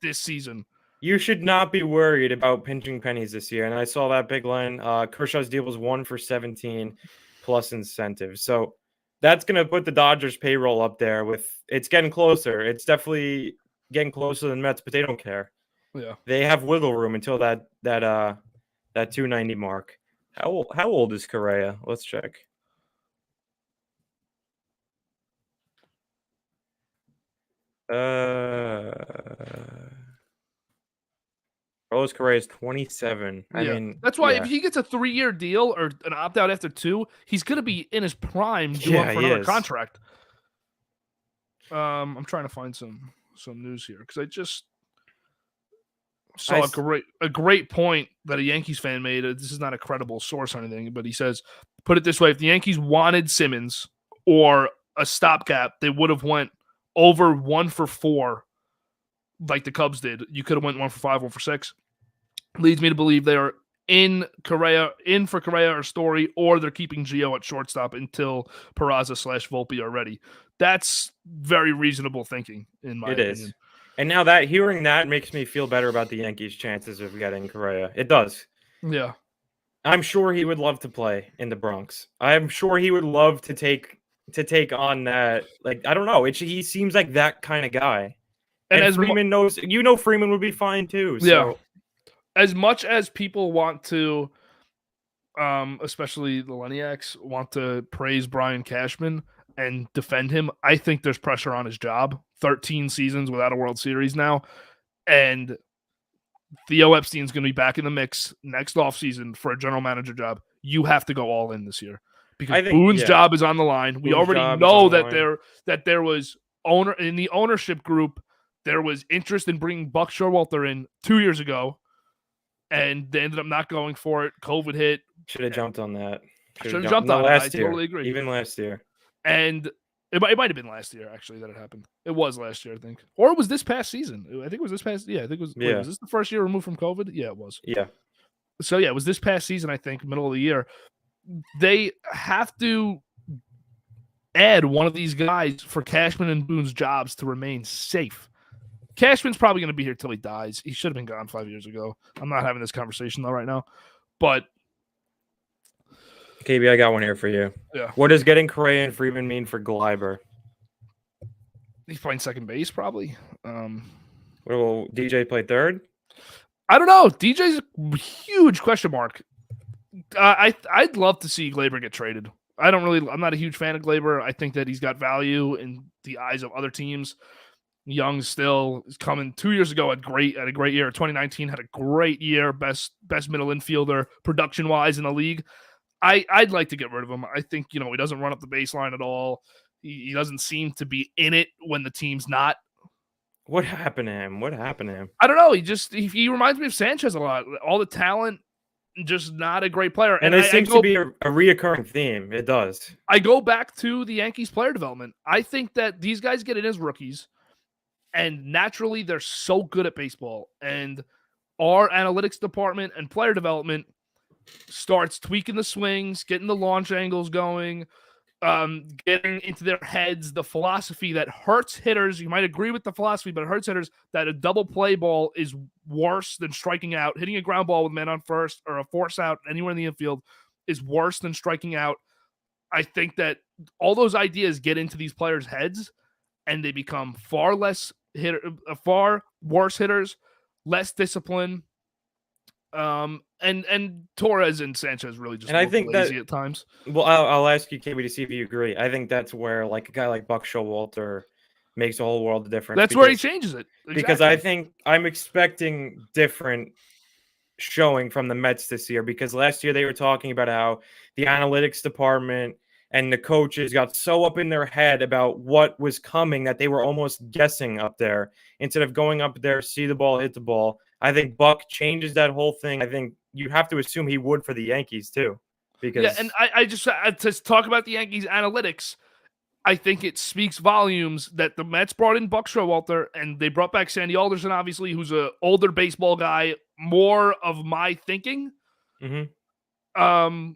this season. You should not be worried about pinching pennies this year. And I saw that big line. Kershaw's deal was 1 for 17 plus incentives. So that's going to put the Dodgers payroll up there it's getting closer. It's definitely getting closer than Mets, but they don't care. Yeah. They have wiggle room until that 290 mark. How old is Correa? Let's check. Carlos Correa is 27. I mean, that's why if he gets a 3-year deal or an opt-out after 2, he's going to be in his prime due up for another contract. I'm trying to find some news here because I just saw a great point that a Yankees fan made. This is not a credible source or anything, but he says, put it this way, if the Yankees wanted Simmons or a stopgap, they would have went over 1 for 4 like the Cubs did. You could have went 1 for 5, 1 for 6. Leads me to believe they are in for Correa or Story, or they're keeping Gio at shortstop until Peraza/Volpe are ready. That's very reasonable thinking, in my opinion. It is. And now hearing that makes me feel better about the Yankees' chances of getting Correa. It does. Yeah. I'm sure he would love to play in the Bronx. I'm sure he would love to take on that. Like, I don't know. He seems like that kind of guy. And as Freeman knows, Freeman would be fine too. So. Yeah. As much as people want to, especially the Leniacs, want to praise Brian Cashman and defend him, I think there's pressure on his job. 13 seasons without a World Series now. And Theo Epstein's going to be back in the mix next offseason for a general manager job. You have to go all in this year because Boone's job is on the line. We already know that there was in the ownership group, there was interest in bringing Buck Showalter in 2 years ago, and they ended up not going for it. COVID hit. Should have jumped on that. Should have jumped on it. I totally agree. Even last year. And it might have been last year, actually, that it happened. It was last year, I think. Or it was this past season. I think it was this past. Yeah, I think it was. Wait, was this the first year removed from COVID? Yeah, it was. Yeah. So, yeah, it was this past season, I think, middle of the year. They have to add one of these guys for Cashman and Boone's jobs to remain safe. Cashman's probably going to be here till he dies. He should have been gone 5 years ago. I'm not having this conversation, though, right now. But KB, I got one here for you. Yeah. What does getting Correa and Freeman mean for Gleiber? He's playing second base, probably. Will DJ play third? I don't know. DJ's a huge question mark. I'd love to see Gleyber get traded. I'm not a huge fan of Gleyber. I think that he's got value in the eyes of other teams. Young still is coming 2 years ago had a great year. 2019 had a great year, best middle infielder production wise in the league. I'd like to get rid of him. I think, he doesn't run up the baseline at all. He doesn't seem to be in it when the team's not. What happened to him? I don't know. He reminds me of Sanchez a lot. All the talent, just not a great player. And it seems to be a reoccurring theme. It does. I go back to the Yankees player development. I think that these guys get in as rookies, and naturally they're so good at baseball. And our analytics department and player development starts tweaking the swings, getting the launch angles going, getting into their heads the philosophy that hurts hitters. You might agree with the philosophy, but it hurts hitters that a double play ball is worse than striking out. Hitting a ground ball with man on first or a force out anywhere in the infield is worse than striking out. I think that all those ideas get into these players' heads, and they become far worse hitters, less discipline. And Torres and Sanchez really just I think lazy at times. Well, I'll ask you, KB, to see if you agree. I think that's where like a guy like Buck Showalter makes a whole world of difference. That's where he changes it. Exactly. Because I think I'm expecting different showing from the Mets this year, because last year they were talking about how the analytics department and the coaches got so up in their head about what was coming that they were almost guessing up there instead of going up there, see the ball, hit the ball. I think Buck changes that whole thing. I think you have to assume he would for the Yankees too. Because and I just to talk about the Yankees analytics, I think it speaks volumes that the Mets brought in Buck Showalter and they brought back Sandy Alderson, obviously, who's an older baseball guy, more of my thinking. Mm-hmm.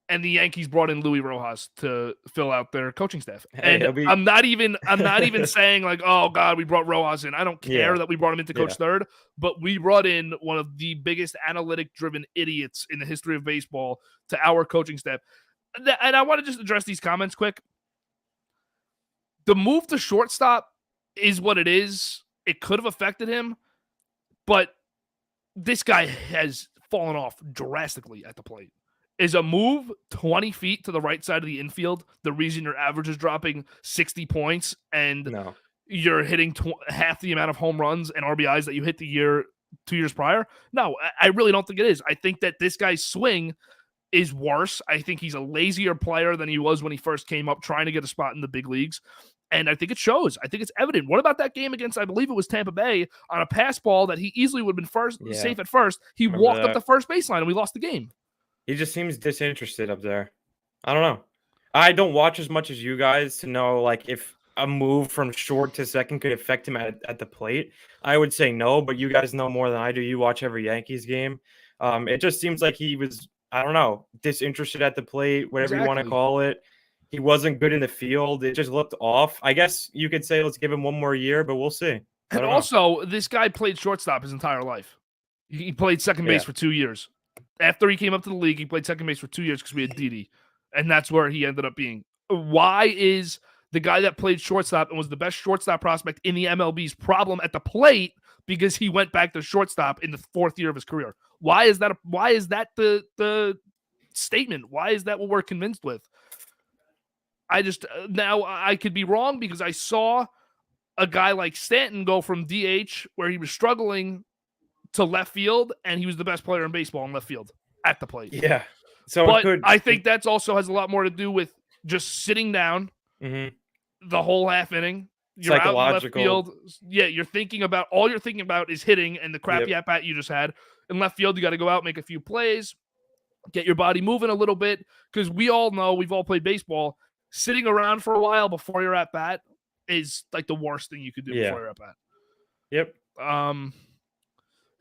And the Yankees brought in Luis Rojas to fill out their coaching staff. And I'm not even saying like, oh God, we brought Rojas in. I don't care that we brought him in to coach third, but we brought in one of the biggest analytic driven idiots in the history of baseball to our coaching staff. And I want to just address these comments quick. The move to shortstop is what it is. It could have affected him, but this guy has fallen off drastically at the plate. Is a move 20 feet to the right side of the infield the reason your average is dropping 60 points and you're hitting half the amount of home runs and RBIs that you hit 2 years prior? No, I really don't think it is. I think that this guy's swing is worse. I think he's a lazier player than he was when he first came up trying to get a spot in the big leagues. And I think it shows. I think it's evident. What about that game against, I believe it was Tampa Bay, on a pass ball that he easily would have been safe at first? He walked up the first baseline and we lost the game. He just seems disinterested up there. I don't know. I don't watch as much as you guys to know like if a move from short to second could affect him at the plate. I would say no, but you guys know more than I do. You watch every Yankees game. It just seems like he was, I don't know, disinterested at the plate, whatever you want to call it. He wasn't good in the field. It just looked off. I guess you could say let's give him one more year, but we'll see. And also, this guy played shortstop his entire life. He played second base for 2 years. After he came up to the league, he played second base for 2 years because we had Didi, and that's where he ended up being. Why is the guy that played shortstop and was the best shortstop prospect in the MLB's problem at the plate because he went back to shortstop in the fourth year of his career? Why is that the statement? Why is that what we're convinced with? Now I could be wrong because I saw a guy like Stanton go from DH where he was struggling to left field, and he was the best player in baseball in left field at the plate. Yeah. So but I think that's also has a lot more to do with just sitting down the whole half inning. You're out in left field. Yeah, you're thinking about is hitting and the crappy at bat you just had. In left field, you got to go out, make a few plays, get your body moving a little bit. Because we all know, we've all played baseball, sitting around for a while before you're at bat is like the worst thing you could do before you're at bat. Yep.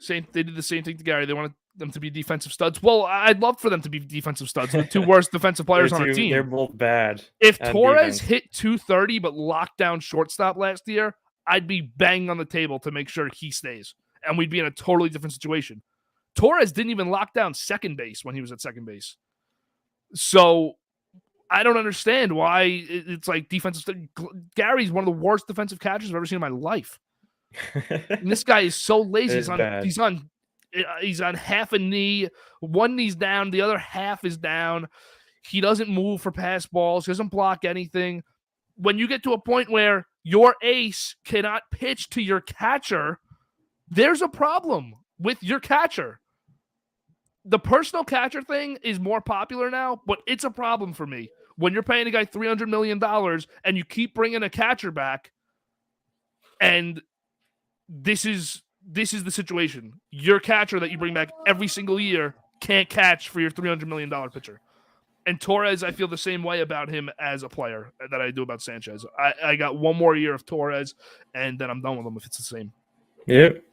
They did the same thing to Gary. They wanted them to be defensive studs. Well, I'd love for them to be defensive studs. The two worst defensive players on our team. They're both bad. If Torres hit 230 but locked down shortstop last year, I'd be banging on the table to make sure he stays. And we'd be in a totally different situation. Torres didn't even lock down second base when he was at second base. So I don't understand why it's like defensive. Gary's one of the worst defensive catchers I've ever seen in my life. And this guy is so lazy. He's on half a knee. One knee's down. The other half is down. He doesn't move for pass balls. He doesn't block anything. When you get to a point where your ace cannot pitch to your catcher, there's a problem with your catcher. The personal catcher thing is more popular now, but it's a problem for me. When you're paying a guy $300 million and you keep bringing a catcher back, and this is the situation. Your catcher that you bring back every single year can't catch for your $300 million pitcher. And Torres, I feel the same way about him as a player that I do about Sanchez. I got one more year of Torres, and then I'm done with him if it's the same. Yep.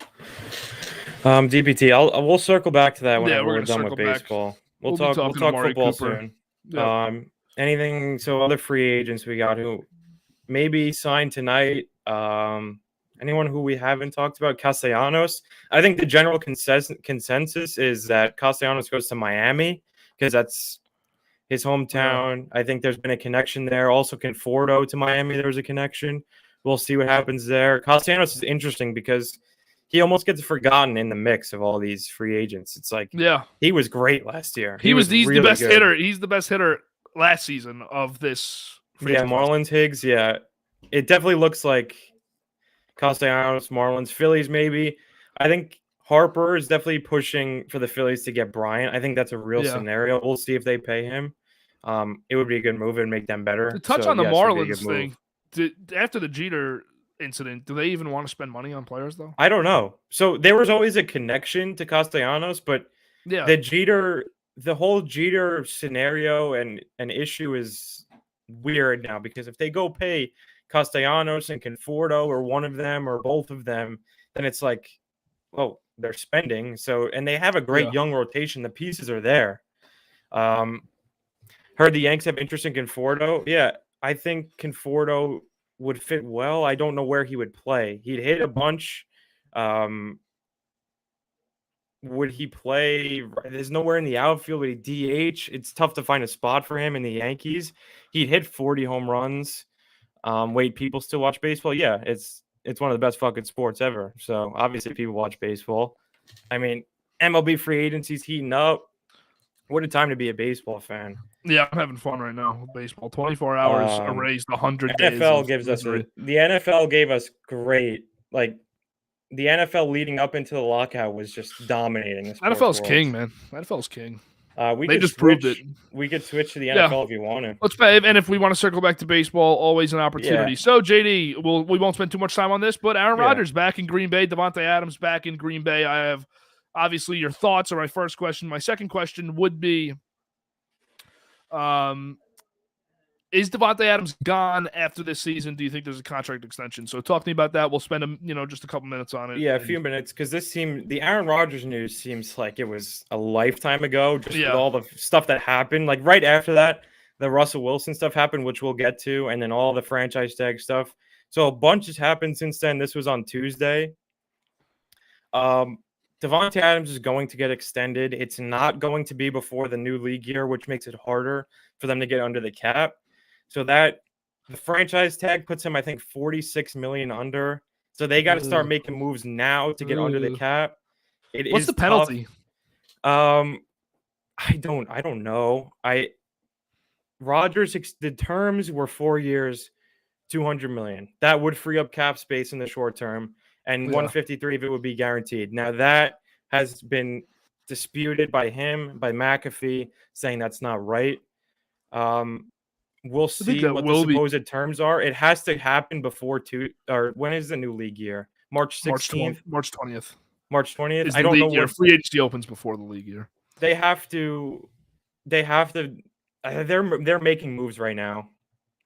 DPT, we'll circle back to that whenever we're done with baseball. We'll talk football soon. Yeah. Anything? So other free agents we got who maybe signed tonight. Anyone who we haven't talked about? Castellanos. I think the general consensus is that Castellanos goes to Miami because that's his hometown. I think there's been a connection there. Also, Conforto to Miami, there was a connection. We'll see what happens there. Castellanos is interesting because he almost gets forgotten in the mix of all these free agents. It's like, he was great last year. He's really the best hitter. He's the best hitter last season of this. Marlins, Higgs. Yeah, it definitely looks like Castellanos, Marlins, Phillies. Maybe I think Harper is definitely pushing for the Phillies to get Bryant. I think that's a real scenario. We'll see if they pay him. It would be a good move and make them better. To touch on the Marlins thing, after the Jeter incident, do they even want to spend money on players though? I don't know. So there was always a connection to Castellanos, but the whole Jeter scenario and issue is weird now because if they go pay Castellanos and Conforto or one of them or both of them, then it's like, oh, they're spending. So, and they have a great young rotation. The pieces are there. Heard the Yanks have interest in Conforto. Yeah, I think Conforto would fit well. I don't know where he would play. He'd hit a bunch. Would he play? There's nowhere in the outfield. Would he DH? It's tough to find a spot for him in the Yankees. He'd hit 40 home runs. Wait, people still watch baseball? Yeah, it's one of the best fucking sports ever. So obviously people watch baseball. I mean, MLB free agency's heating up. What a time to be a baseball fan. Yeah, I'm having fun right now with baseball. 24 hours erased 100 days. The NFL gave us great, like the NFL leading up into the lockout was just dominating. The NFL's king, man. NFL's king. They just proved it. We could switch to the NFL if you want to. And if we want to circle back to baseball, always an opportunity. Yeah. So, JD, we won't spend too much time on this, but Aaron Rodgers back in Green Bay, Devontae Adams back in Green Bay. I have obviously your thoughts are my first question. My second question would be, is Devontae Adams gone after this season? Do you think there's a contract extension? So talk to me about that. We'll spend just a couple minutes on it. Yeah, a few minutes, because the Aaron Rodgers news seems like it was a lifetime ago, just with all the stuff that happened. Like right after that, the Russell Wilson stuff happened, which we'll get to, and then all the franchise tag stuff. So a bunch has happened since then. This was on Tuesday. Devontae Adams is going to get extended. It's not going to be before the new league year, which makes it harder for them to get under the cap. So that the franchise tag puts him, I think, $46 million under. So they got to start making moves now to get under the cap. What's the penalty? I don't know. Rodgers, the terms were 4 years, $200 million. That would free up cap space in the short term, and $153 if it would be guaranteed. Now that has been disputed by him, by McAfee, saying that's not right. We'll I think see that what the will be supposed terms are. It has to happen before when is the new league year? March 16th, March 20th March 20th. is I the don't know league year. what Free agency opens before the league year. they have to. They have to. They're making moves right now,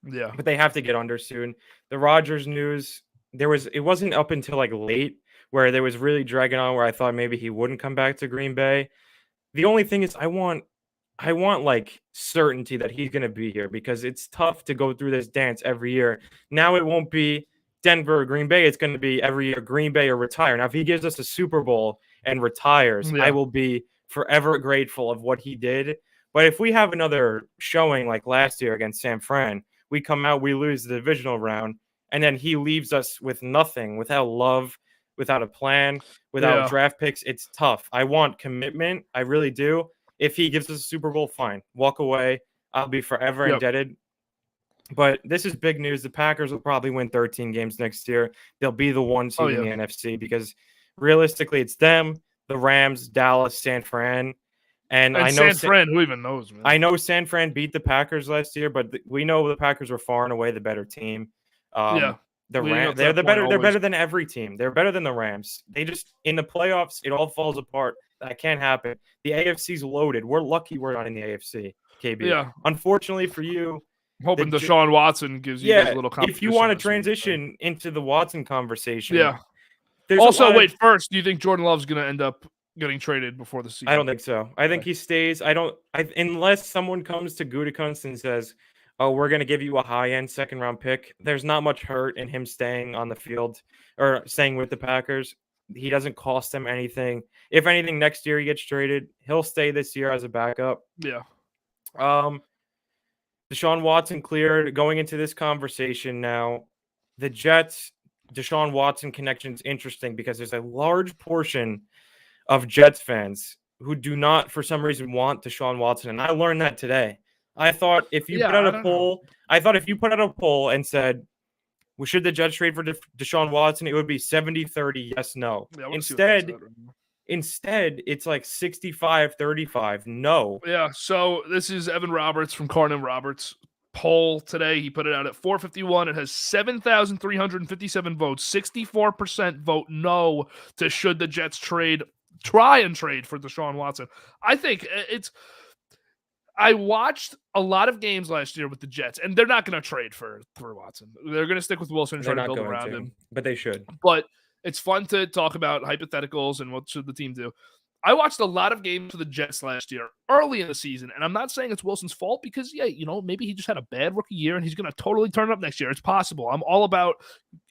Yeah. but they have to get under soon. The Rodgers news. It wasn't up until like late where there was really dragging on where I thought maybe he wouldn't come back to Green Bay. The only thing is I want like certainty that he's going to be here because it's tough to go through this dance every year. Now it won't be Denver or Green Bay. It's going to be every year Green Bay or retire. Now, if he gives us a Super Bowl and retires, I Yeah. will be forever grateful of what he did. But if we have another showing like last year against San Fran, we come out, we lose the divisional round, and then he leaves us with nothing, without love, without a plan, without Yeah. draft picks. It's tough. I want commitment. I really do. If he gives us a Super Bowl, fine. Walk away. I'll be forever Yep. indebted. But this is big news. The Packers will probably win 13 games next year. They'll be the one seed in the NFC because realistically, it's them, the Rams, Dallas, San Fran. And I know San Fran, who even knows, man? I know San Fran beat the Packers last year, but we know the Packers were far and away the better team. Yeah. The Leading up Rams, to they're that the point, better. They're always. better than every team. They're better than the Rams. They just in the playoffs, it all falls apart. That can't happen. The AFC's loaded. We're lucky we're not in the AFC, KB. Yeah. Unfortunately for you, I'm hoping Deshaun Watson gives you guys a little competition. if you want to this week. transition into the Watson conversation, Yeah. there's Also, wait, first, do you think Jordan Love's going to end up getting traded before the season? I don't think so. I think he stays. Unless someone comes to Gutekunst and says, "Oh, we're going to give you a high-end second-round pick." There's not much hurt in him staying on the field or staying with the Packers. He doesn't cost them anything. If anything, next year he gets traded. He'll stay this year as a backup. Yeah. Deshaun Watson cleared. Going into this conversation now, the Jets, Deshaun Watson connection is interesting because there's a large portion of Jets fans who do not, for some reason, want Deshaun Watson. And I learned that today. I thought if you put out a poll and said, well, should the Jets trade for Deshaun Watson, it would be 70-30, yes, no. Yeah, Instead, it's like 65-35, no. Yeah, so this is Evan Roberts from Carnan Roberts poll today. He put it out at 4:51. It has 7,357 votes. 64% vote no to should the Jets try and trade for Deshaun Watson. I think I watched a lot of games last year with the Jets, and they're not going to trade for Watson. They're going to stick with Wilson and try to build around him. But they should. But it's fun to talk about hypotheticals and what should the team do. I watched a lot of games for the Jets last year, early in the season, and I'm not saying it's Wilson's fault because, maybe he just had a bad rookie year and he's going to totally turn it up next year. It's possible. I'm all about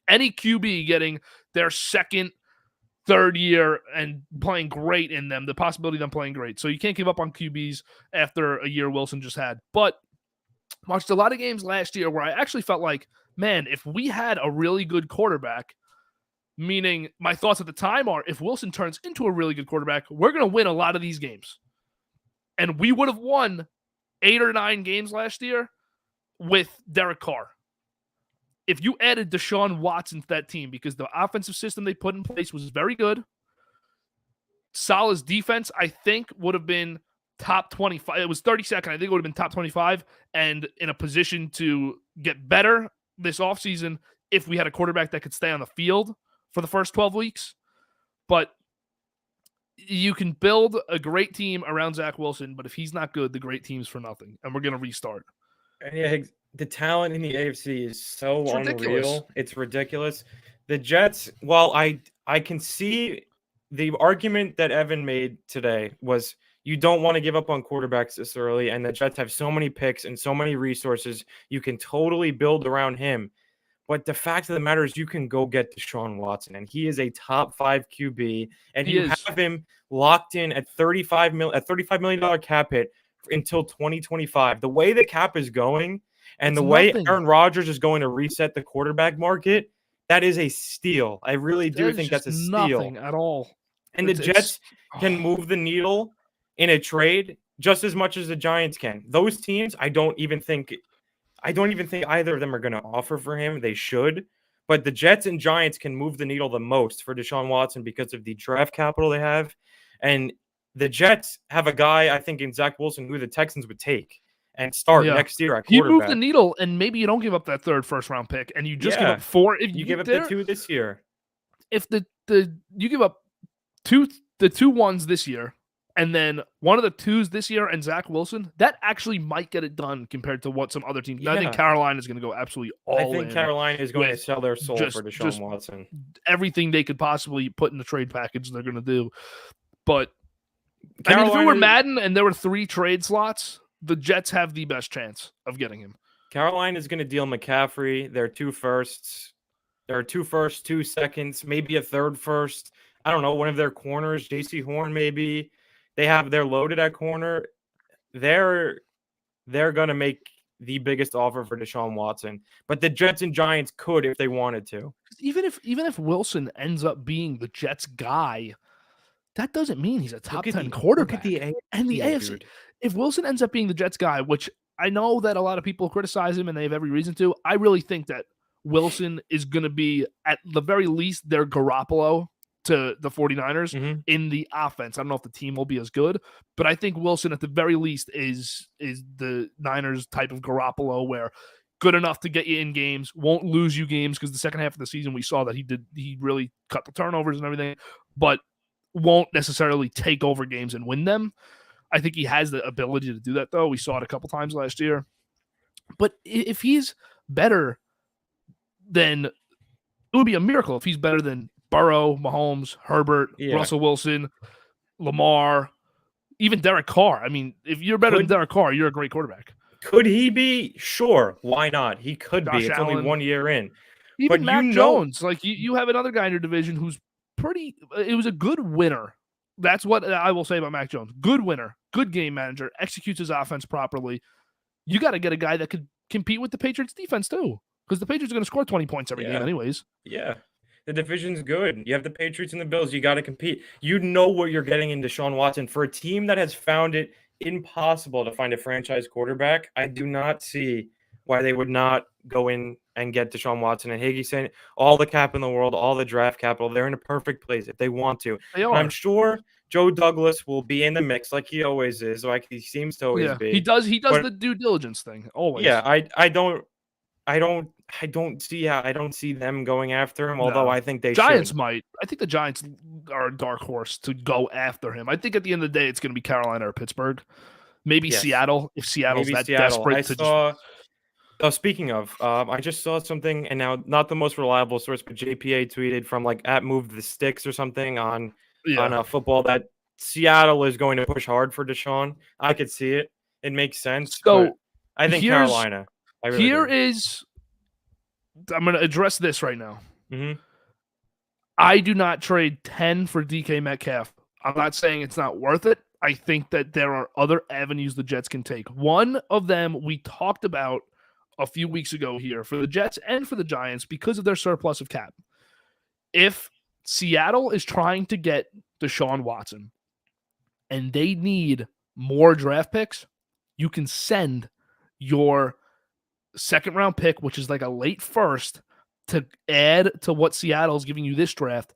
any QB getting their second, third year and playing great in them, the possibility of them playing great. So you can't give up on QBs after a year Wilson just had. But watched a lot of games last year where I actually felt like, man, if we had a really good quarterback, meaning my thoughts at the time are if Wilson turns into a really good quarterback, we're going to win a lot of these games. And we would have won 8 or 9 games last year with Derek Carr. If you added Deshaun Watson to that team, because the offensive system they put in place was very good, Salah's defense, I think, would have been top 25. It was 32nd. I think it would have been top 25 and in a position to get better this offseason if we had a quarterback that could stay on the field for the first 12 weeks. But you can build a great team around Zach Wilson, but if he's not good, the great team's for nothing, and we're going to restart. Yeah, the talent in the AFC is so unreal. Ridiculous. It's ridiculous. The Jets, while I can see the argument that Evan made today was you don't want to give up on quarterbacks this early, and the Jets have so many picks and so many resources. You can totally build around him. But the fact of the matter is you can go get Deshaun Watson, and he is a top 5 QB, and you have him locked in at $35 million cap hit until 2025. The way the cap is going and the way Aaron Rodgers is going to reset the quarterback market, that is a steal. I really do think that's a steal. Nothing at all. And the Jets can move the needle in a trade just as much as the Giants can. Those teams, I don't even think either of them are going to offer for him. They should. But the Jets and Giants can move the needle the most for Deshaun Watson because of the draft capital they have, And the Jets have a guy, I think, in Zach Wilson, who the Texans would take and start Yeah. next year at You move the quarterback. needle, and maybe you don't give up that third first-round pick, and you just give Yeah. up 4. If You give up the 2 this year. if the you give up the 2 ones this year, and then one of the 2s this year and Zach Wilson, that actually might get it done compared to what some other teams. Yeah. I think Carolina is going to go absolutely all in. I think Carolina is going to sell their soul for Deshaun Watson. Everything they could possibly put in the trade package they're going to do. But Carolina, if it were Madden and there were 3 trade slots, the Jets have the best chance of getting him. Carolina is going to deal McCaffrey. There are 2 firsts. There are 2 firsts, 2 seconds, maybe a 3rd first. I don't know, one of their corners, J.C. Horn maybe. They're loaded at corner. They're going to make the biggest offer for Deshaun Watson. But the Jets and Giants could if they wanted to. Even if Wilson ends up being the Jets guy, that doesn't mean he's a top 10 quarterback. Look at the AFC. Dude. If Wilson ends up being the Jets guy, which I know that a lot of people criticize him and they have every reason to, I really think that Wilson is going to be, at the very least, their Garoppolo to the 49ers in the offense. I don't know if the team will be as good, but I think Wilson at the very least is the Niners type of Garoppolo, where good enough to get you in games, won't lose you games, because the second half of the season we saw that he really cut the turnovers and everything, but won't necessarily take over games and win them. I think he has the ability to do that, though. We saw it a couple times last year. But if he's better than, it would be a miracle if he's better than Burrow, Mahomes, Herbert, Russell Wilson, Lamar, even Derek Carr. I mean, if you're better than Derek Carr, you're a great quarterback. Could he be? Sure. Why not? He could Josh be. It's Allen, only 1 year in. Even Mac Jones. Like, you have another guy in your division who's it was a good winner. That's what I will say about Mac Jones. Good winner, good game manager, executes his offense properly. You got to get a guy that could compete with the Patriots defense too, because the Patriots are going to score 20 points every game anyways. Yeah. The division's good. You have the Patriots and the Bills. You got to compete. You know what you're getting in Deshaun Watson. For a team that has found it impossible to find a franchise quarterback, I do not see why they would not go in and get Deshaun Watson. And Higgy saying all the cap in the world, all the draft capital, they're in a perfect place if they want to. And I'm sure Joe Douglas will be in the mix like he always is, like he seems to always be. He does the due diligence thing always. Yeah, I don't see them going after him, although I think Giants should. might. I think the Giants are a dark horse to go after him. I think at the end of the day, it's going to be Carolina or Pittsburgh. Maybe Seattle, if Seattle's desperate to speaking of, I just saw something, and now not the most reliable source, but JPA tweeted from like at Move the Sticks or something on football that Seattle is going to push hard for Deshaun. I could see it. It makes sense. So I think Carolina. I'm going to address this right now. Mm-hmm. I do not trade 10 for DK Metcalf. I'm not saying it's not worth it. I think that there are other avenues the Jets can take. One of them we talked about a few weeks ago here for the Jets and for the Giants because of their surplus of cap. If Seattle is trying to get Deshaun Watson and they need more draft picks, you can send your second round pick, which is like a late first, to add to what Seattle is giving you this draft.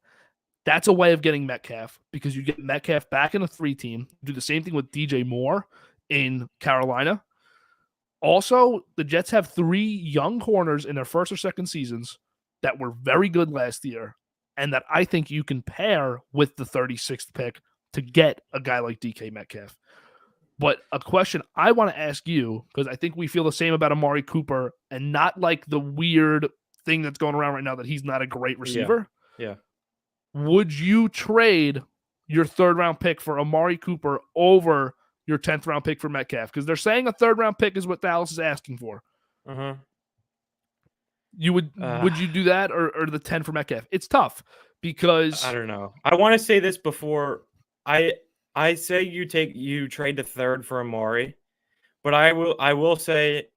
That's a way of getting Metcalf, because you get Metcalf back in a 3-team. Do the same thing with DJ Moore in Carolina. Also, the Jets have 3 young corners in their first or second seasons that were very good last year, and that I think you can pair with the 36th pick to get a guy like DK Metcalf. But a question I want to ask you, because I think we feel the same about Amari Cooper, and not like the weird thing that's going around right now that he's not a great receiver. Yeah. Would you trade your 3rd-round pick for Amari Cooper over your 10th round pick for Metcalf? Because they're saying a 3rd round pick is what Dallas is asking for. You would you do that or the 10 for Metcalf? It's tough because I don't know. I want to say this before I say you trade the 3rd for Amari, but I will say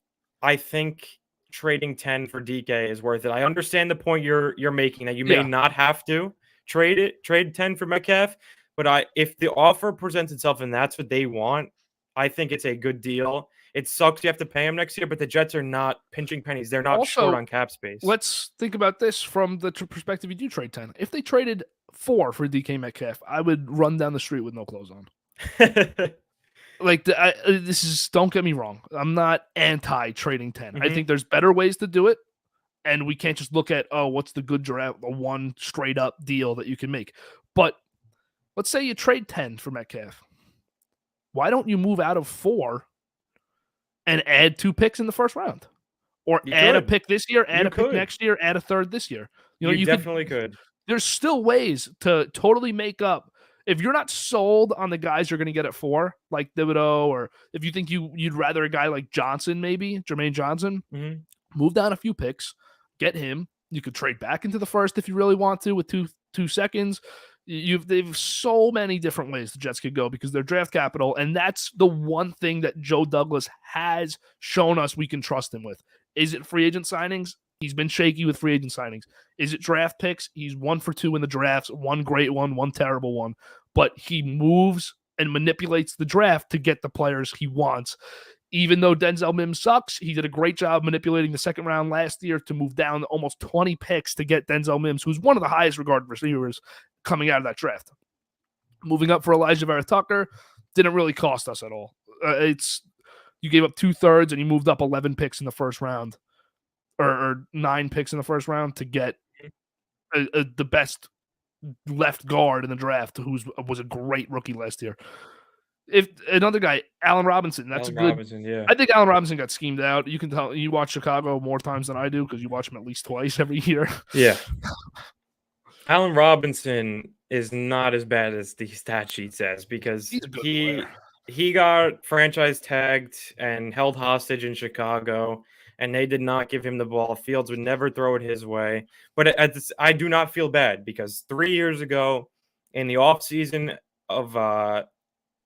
I think trading 10 for DK is worth it. I understand the point you're making that you may not have to trade 10 for Metcalf. But if the offer presents itself and that's what they want, I think it's a good deal. It sucks you have to pay him next year, but the Jets are not pinching pennies. They're not short on cap space. Let's think about this from the perspective you do trade 10. If they traded 4 for DK Metcalf, I would run down the street with no clothes on. Like, this is, don't get me wrong, I'm not anti trading 10. I think there's better ways to do it, and we can't just look at, oh, what's the good draft, the one straight up deal that you can make. But let's say you trade 10 for Metcalf. Why don't you move out of 4 and add 2 picks in the first round? Or add a pick this year, add a pick next year, add a third this year. You definitely could. There's still ways to totally make up. If you're not sold on the guys you're going to get at 4, like Thibodeau, or if you think you'd rather a guy like Johnson, maybe Jermaine Johnson, move down a few picks, get him. You could trade back into the first if you really want to with two seconds. They've so many different ways the Jets could go because they're draft capital, and that's the one thing that Joe Douglas has shown us we can trust him with. Is it free agent signings? He's been shaky with free agent signings. Is it draft picks? He's 1 for 2 in the drafts, one great one, one terrible one. But he moves and manipulates the draft to get the players he wants. Even though Denzel Mims sucks, he did a great job manipulating the second round last year to move down almost 20 picks to get Denzel Mims, who's one of the highest regarded receivers coming out of that draft. Moving up for Elijah Vera Tucker didn't really cost us at all. You gave up 2/3 and you moved up 11 picks in the first round. Or 9 picks in the first round to get the best left guard in the draft, who was a great rookie last year. If another guy, Allen Robinson, I think Allen Robinson got schemed out. You can tell, you watch Chicago more times than I do because you watch him at least twice every year. Yeah. Allen Robinson is not as bad as the stat sheet says because he got franchise tagged and held hostage in Chicago, and they did not give him the ball. Fields would never throw it his way. But I do not feel bad because 3 years ago in the offseason of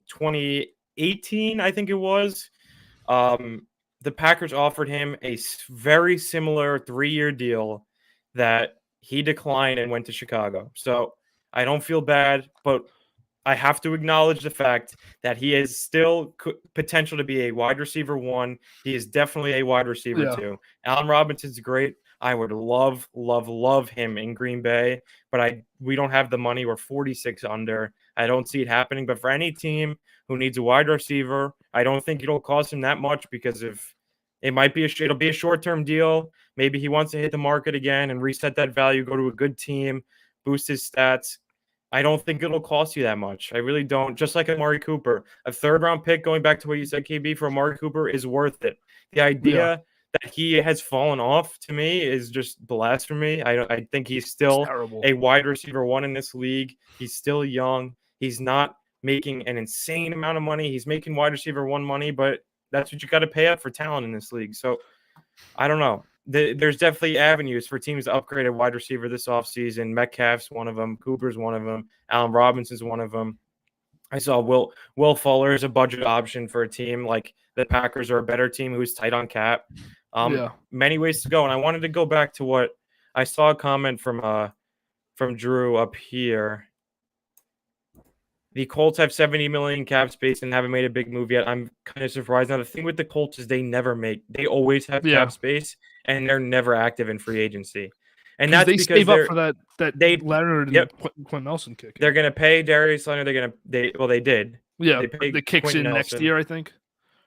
2018, I think it was, the Packers offered him a very similar 3-year deal that he declined and went to Chicago. So I don't feel bad, but I have to acknowledge the fact that he is still potential to be a wide receiver 1. He is definitely a wide receiver 2. Allen Robinson's great. I would love him in Green Bay, but we don't have the money. We're 46 under. I don't see it happening. But for any team who needs a wide receiver, I don't think it'll cost him that much because it'll be a short-term deal. Maybe he wants to hit the market again and reset that value, go to a good team, boost his stats. I don't think it'll cost you that much. I really don't. Just like Amari Cooper, a 3rd-round pick, going back to what you said, KB, for Amari Cooper is worth it. The idea that he has fallen off, to me, is just blasphemy. I think he's still a wide receiver 1 in this league. He's still young. He's not making an insane amount of money. He's making wide receiver 1 money, but that's what you got to pay up for talent in this league. So I don't know. There's definitely avenues for teams to upgrade a wide receiver this offseason. Metcalf's one of them. Cooper's one of them. Allen Robinson's one of them. I saw Will Fuller is a budget option for a team like the Packers are a better team who's tight on cap. Many ways to go. And I wanted to go back to what I saw a comment from Drew up here. The Colts have $70 million cap space and haven't made a big move yet. I'm kind of surprised. Now, the thing with the Colts is they always have cap space, and they're never active in free agency. And that's because they save up for that Leonard and Quentin Nelson kick. They're going to pay Darius Leonard. They did. Yeah, the kicks in next year, I think.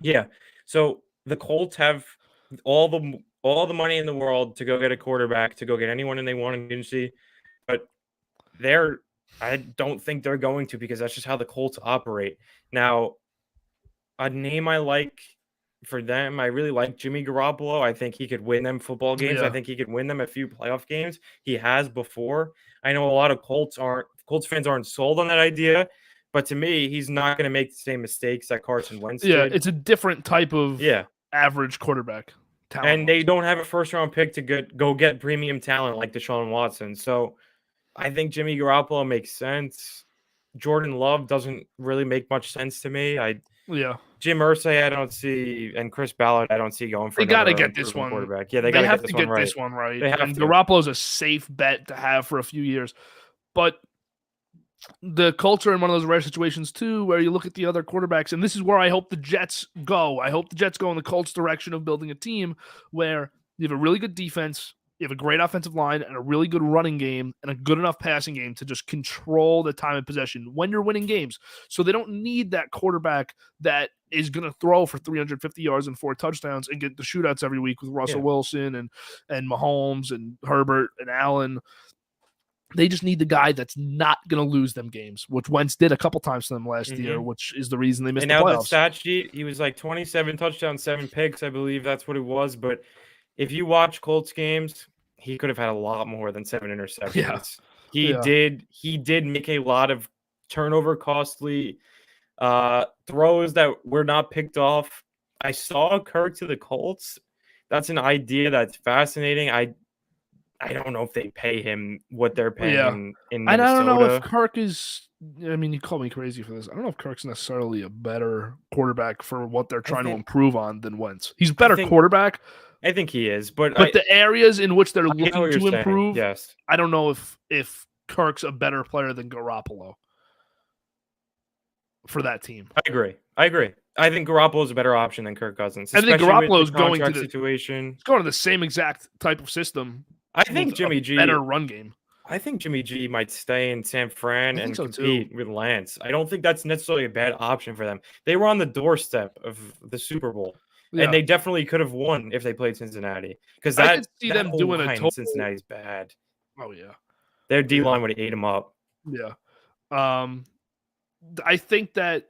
Yeah. So the Colts have all the money in the world to go get a quarterback, to go get anyone they want in agency, but I don't think they're going to because that's just how the Colts operate. Now, a name I like for them, I really like Jimmy Garoppolo. I think he could win them football games. I think he could win them a few playoff games. He has before. I know a lot of Colts fans aren't sold on that idea, but to me, he's not going to make the same mistakes that Carson Wentz did. Yeah, it's a different type of average quarterback talent. And they don't have a first-round pick to go get premium talent like Deshaun Watson. So I think Jimmy Garoppolo makes sense. Jordan Love doesn't really make much sense to me. Jim Irsay, I don't see, and Chris Ballard, I don't see going for. They got to get this one quarterback. Yeah, they have to get this one right. And Garoppolo's a safe bet to have for a few years, but the Colts are in one of those rare situations too, where you look at the other quarterbacks, and this is where I hope the Jets go. I hope the Jets go in the Colts' direction of building a team where you have a really good defense. You have a great offensive line and a really good running game and a good enough passing game to just control the time of possession when you're winning games. So they don't need that quarterback that is going to throw for 350 yards and 4 touchdowns and get the shootouts every week with Russell Wilson and Mahomes and Herbert and Allen. They just need the guy that's not going to lose them games, which Wentz did a couple times to them last year, which is the reason they missed the playoffs. And now the stat sheet, he was like 27 touchdowns, 7 picks, I believe that's what it was. But if you watch Colts games, he could have had a lot more than 7 interceptions. Yeah. He did make a lot of turnover costly throws that were not picked off. I saw Kirk to the Colts. That's an idea that's fascinating. I don't know if they pay him what they're paying in Minnesota. And I don't know if Kirk is – I mean, you call me crazy for this. I don't know if Kirk's necessarily a better quarterback for what they're trying to improve on than Wentz. He's a better quarterback. I think he is. But the areas in which they're looking to improve, yes. I don't know if Kirk's a better player than Garoppolo for that team. I agree. I think Garoppolo is a better option than Kirk Cousins. I think Garoppolo's going to situation. It's going to the same exact type of system. I think Jimmy G better run game. I think Jimmy G might stay in San Fran and compete with Lance. I don't think that's necessarily a bad option for them. They were on the doorstep of the Super Bowl, and they definitely could have won if they played Cincinnati. Because I could see them doing a total. Cincinnati's bad. Oh yeah, their D line would have ate them up. Yeah, I think that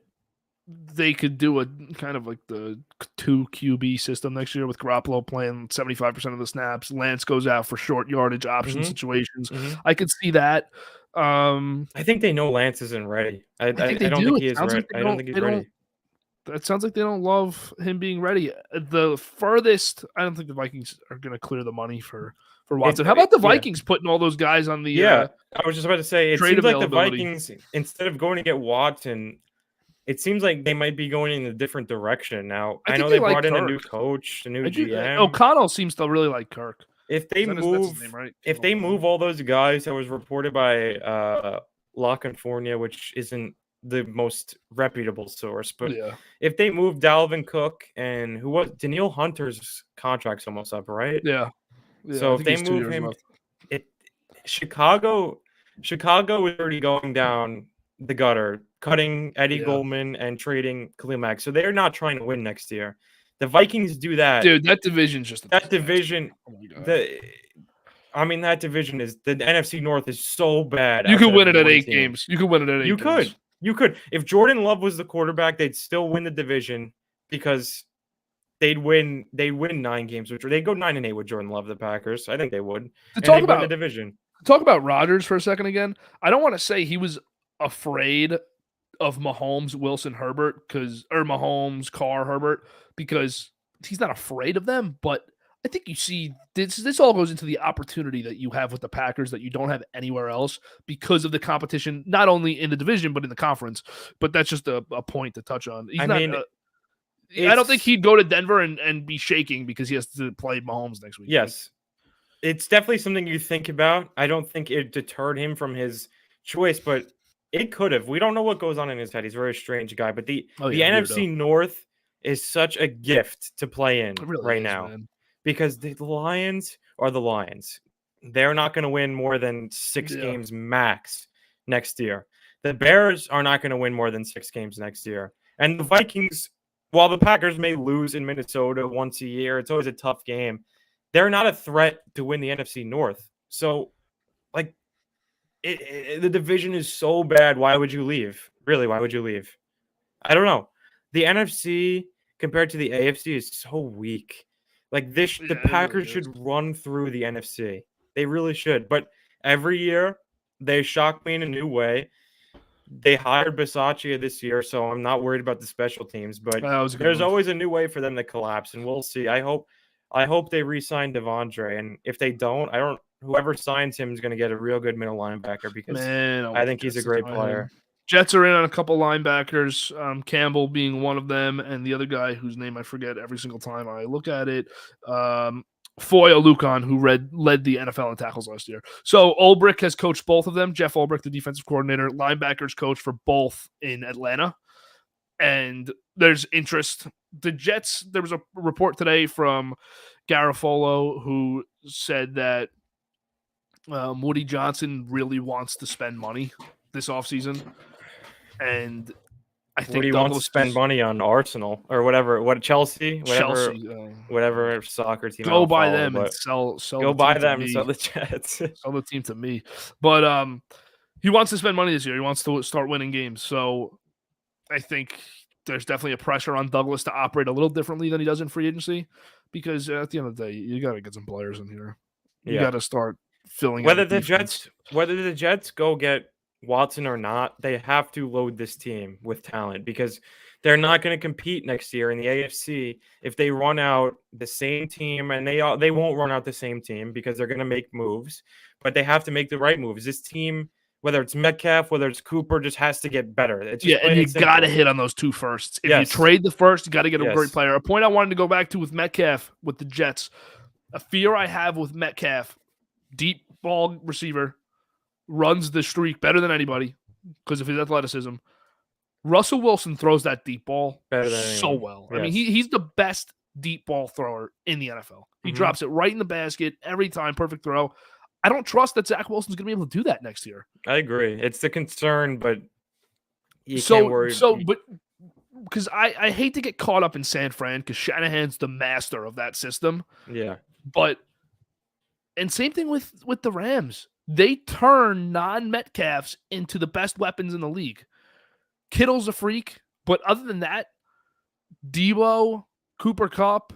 they could do a kind of like the 2 QB system next year with Garoppolo playing 75% of the snaps. Lance goes out for short yardage option situations. I could see that. I think they know Lance isn't ready. I don't think he is ready. I don't think he's ready. It sounds like they don't love him being ready. The furthest, I don't think the Vikings are going to clear the money for Watson. How about the Vikings putting all those guys on the I was just about to say, it seems like the Vikings, instead of going to get Watson, it seems like they might be going in a different direction now. I know they brought in a new coach, a new GM. O'Connell seems to really like Kirk. If they move all those guys that was reported by La California, which isn't the most reputable source, but if they move Dalvin Cook and Danielle Hunter's contract's almost up, right? Yeah. So if they move him, Chicago is already going down the gutter, cutting Eddie Goldman and trading Khalil Mack. So they're not trying to win next year. The Vikings do that. Dude, that division's just that division. That division is the NFC North is so bad. You could win it at 8 games. You could win it at 8 games. You could. If Jordan Love was the quarterback, they'd still win the division because they'd win 9 games, which they'd go 9-8 with Jordan Love, the Packers. I think they would. Talk about the division. Talk about Rodgers for a second again. I don't want to say he was afraid of Mahomes, Wilson, Herbert, or Mahomes, Carr, Herbert, because he's not afraid of them. But I think you see this all goes into the opportunity that you have with the Packers that you don't have anywhere else because of the competition, not only in the division but in the conference. But that's just a point to touch on. I don't think he'd go to Denver and be shaking because he has to play Mahomes next week. Yes, it's definitely something you think about. I don't think it deterred him from his choice, but it could have. We don't know what goes on in his head. He's a very strange guy. But the NFC North is such a gift to play in now. Man. Because the Lions are the Lions. They're not going to win more than 6 games max next year. The Bears are not going to win more than 6 games next year. And the Vikings, while the Packers may lose in Minnesota once a year, it's always a tough game. They're not a threat to win the NFC North. So, the division is so bad. Why would you leave? Really, why would you leave? I don't know. The NFC compared to the AFC is so weak. The Packers should run through the NFC. They really should. But every year, they shock me in a new way. They hired Bisaccia this year, so I'm not worried about the special teams. But there's always a new way for them to collapse, and we'll see. I hope they re-sign Devondre, and if they don't, whoever signs him is going to get a real good middle linebacker because I think he's a great player. Jets are in on a couple linebackers, Campbell being one of them, and the other guy whose name I forget every single time I look at it, Foy Oluokun, who led the NFL in tackles last year. So Ulbrich has coached both of them. Jeff Ulbrich, the defensive coordinator, linebackers coach for both in Atlanta. And there's interest. The Jets, there was a report today from Garofalo, who said that Woody Johnson really wants to spend money this offseason. And I think Woody wants to spend money on Arsenal or whatever, Chelsea, whatever soccer team I go don't buy follow, them and but sell go the buy team to them and me. sell the Jets. Sell the team to me. But he wants to spend money this year. He wants to start winning games. So I think there's definitely a pressure on Douglas to operate a little differently than he does in free agency, because at the end of the day, you got to get some players in here. You got to start filling whether out the Jets go get Watson or not, they have to load this team with talent, because they're not going to compete next year in the AFC if they run out the same team, and they won't run out the same team because they're going to make moves, but they have to make the right moves. This team, whether it's Metcalf, whether it's Cooper, just has to get better. It's just and you got to hit on those 2 firsts. If you trade the first, you got to get a great player. A point I wanted to go back to with Metcalf with the Jets, a fear I have with Metcalf, deep ball receiver, runs the streak better than anybody because of his athleticism. Russell Wilson throws that deep ball so well. Yes. I mean, he's the best deep ball thrower in the NFL. He drops it right in the basket every time, perfect throw. I don't trust that Zach Wilson's going to be able to do that next year. I agree. It's the concern, but you can't worry. But because I hate to get caught up in San Fran, because Shanahan's the master of that system. Yeah. And same thing with the Rams. They turn non-Metcalfs into the best weapons in the league. Kittle's a freak, but other than that, Debo, Cooper Kupp,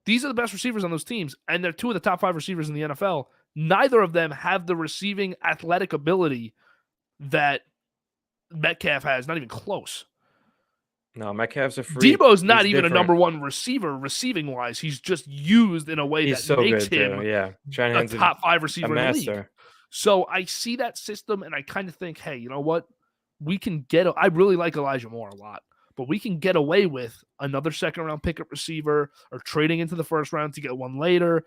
these are the best receivers on those teams, and they're 2 of the top 5 receivers in the NFL. Neither of them have the receiving athletic ability that Metcalf has, not even close. No, Metcalf's a freak. Debo's not even a number 1 receiver receiving-wise. He's just used in a way that makes him a top 5 receiver in the league. So I see that system, and I kind of think, hey, you know what? We can I really like Elijah Moore a lot, but we can get away with another second-round pickup receiver or trading into the first round to get one later.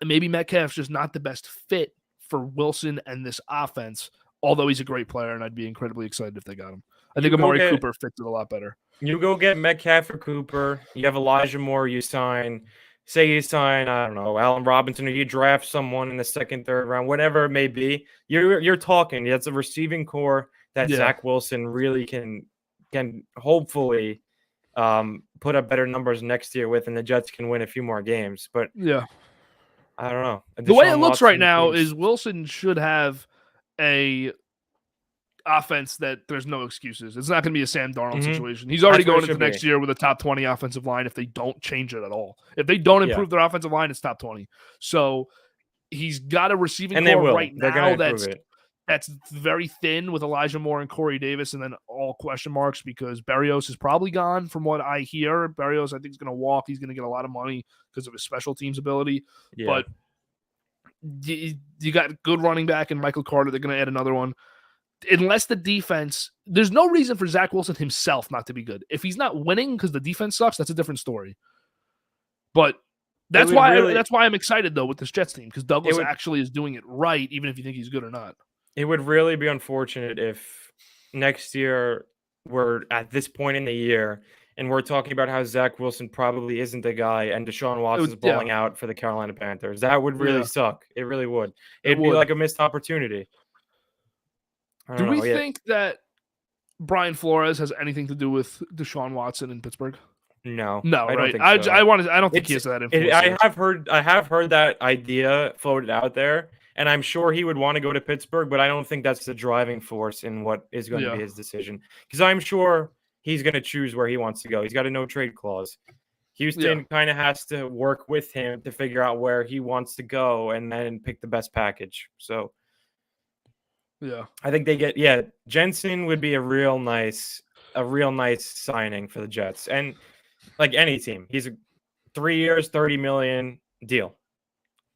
And maybe Metcalf's just not the best fit for Wilson and this offense, although he's a great player, and I'd be incredibly excited if they got him. I think Amari Cooper fits it a lot better. You go get Metcalf or Cooper. You have Elijah Moore. You sign, I don't know, Allen Robinson, or you draft someone in the 2nd, 3rd round, whatever it may be. You're talking. That's a receiving core that Zach Wilson really can hopefully put up better numbers next year with, and the Jets can win a few more games. But I don't know. The way it looks right now is Wilson should have a offense that there's no excuses. It's not going to be a Sam Darnold situation. He's already going into next year with a top 20 offensive line if they don't change it at all. If they don't improve their offensive line, it's top 20. So he's got a receiving core right now that's very thin with Elijah Moore and Corey Davis, and then all question marks because Berrios is probably gone from what I hear. Berrios, I think, is going to walk. He's going to get a lot of money because of his special teams ability. Yeah. But you got good running back and Michael Carter. They're going to add another one. Unless the defense, there's no reason for Zach Wilson himself not to be good. If he's not winning because the defense sucks, that's a different story. But that's why I'm excited though with this Jets team, because Douglas actually is doing it right, even if you think he's good or not. It would really be unfortunate if next year we're at this point in the year and we're talking about how Zach Wilson probably isn't the guy and Deshaun Watson's balling out for the Carolina Panthers. That would really suck. It really would. It'd be like a missed opportunity. Do we think that Brian Flores has anything to do with Deshaun Watson in Pittsburgh? No, I right? Don't think so. I don't think he has that influence. I have heard that idea floated out there, and I'm sure he would want to go to Pittsburgh, but I don't think that's the driving force in what is going to be his decision. Because I'm sure he's going to choose where he wants to go. He's got a no trade clause. Houston kind of has to work with him to figure out where he wants to go and then pick the best package. So. Yeah, I think they get Jensen would be a real nice signing for the Jets, and like any team, he's a 3 years, $30 million deal.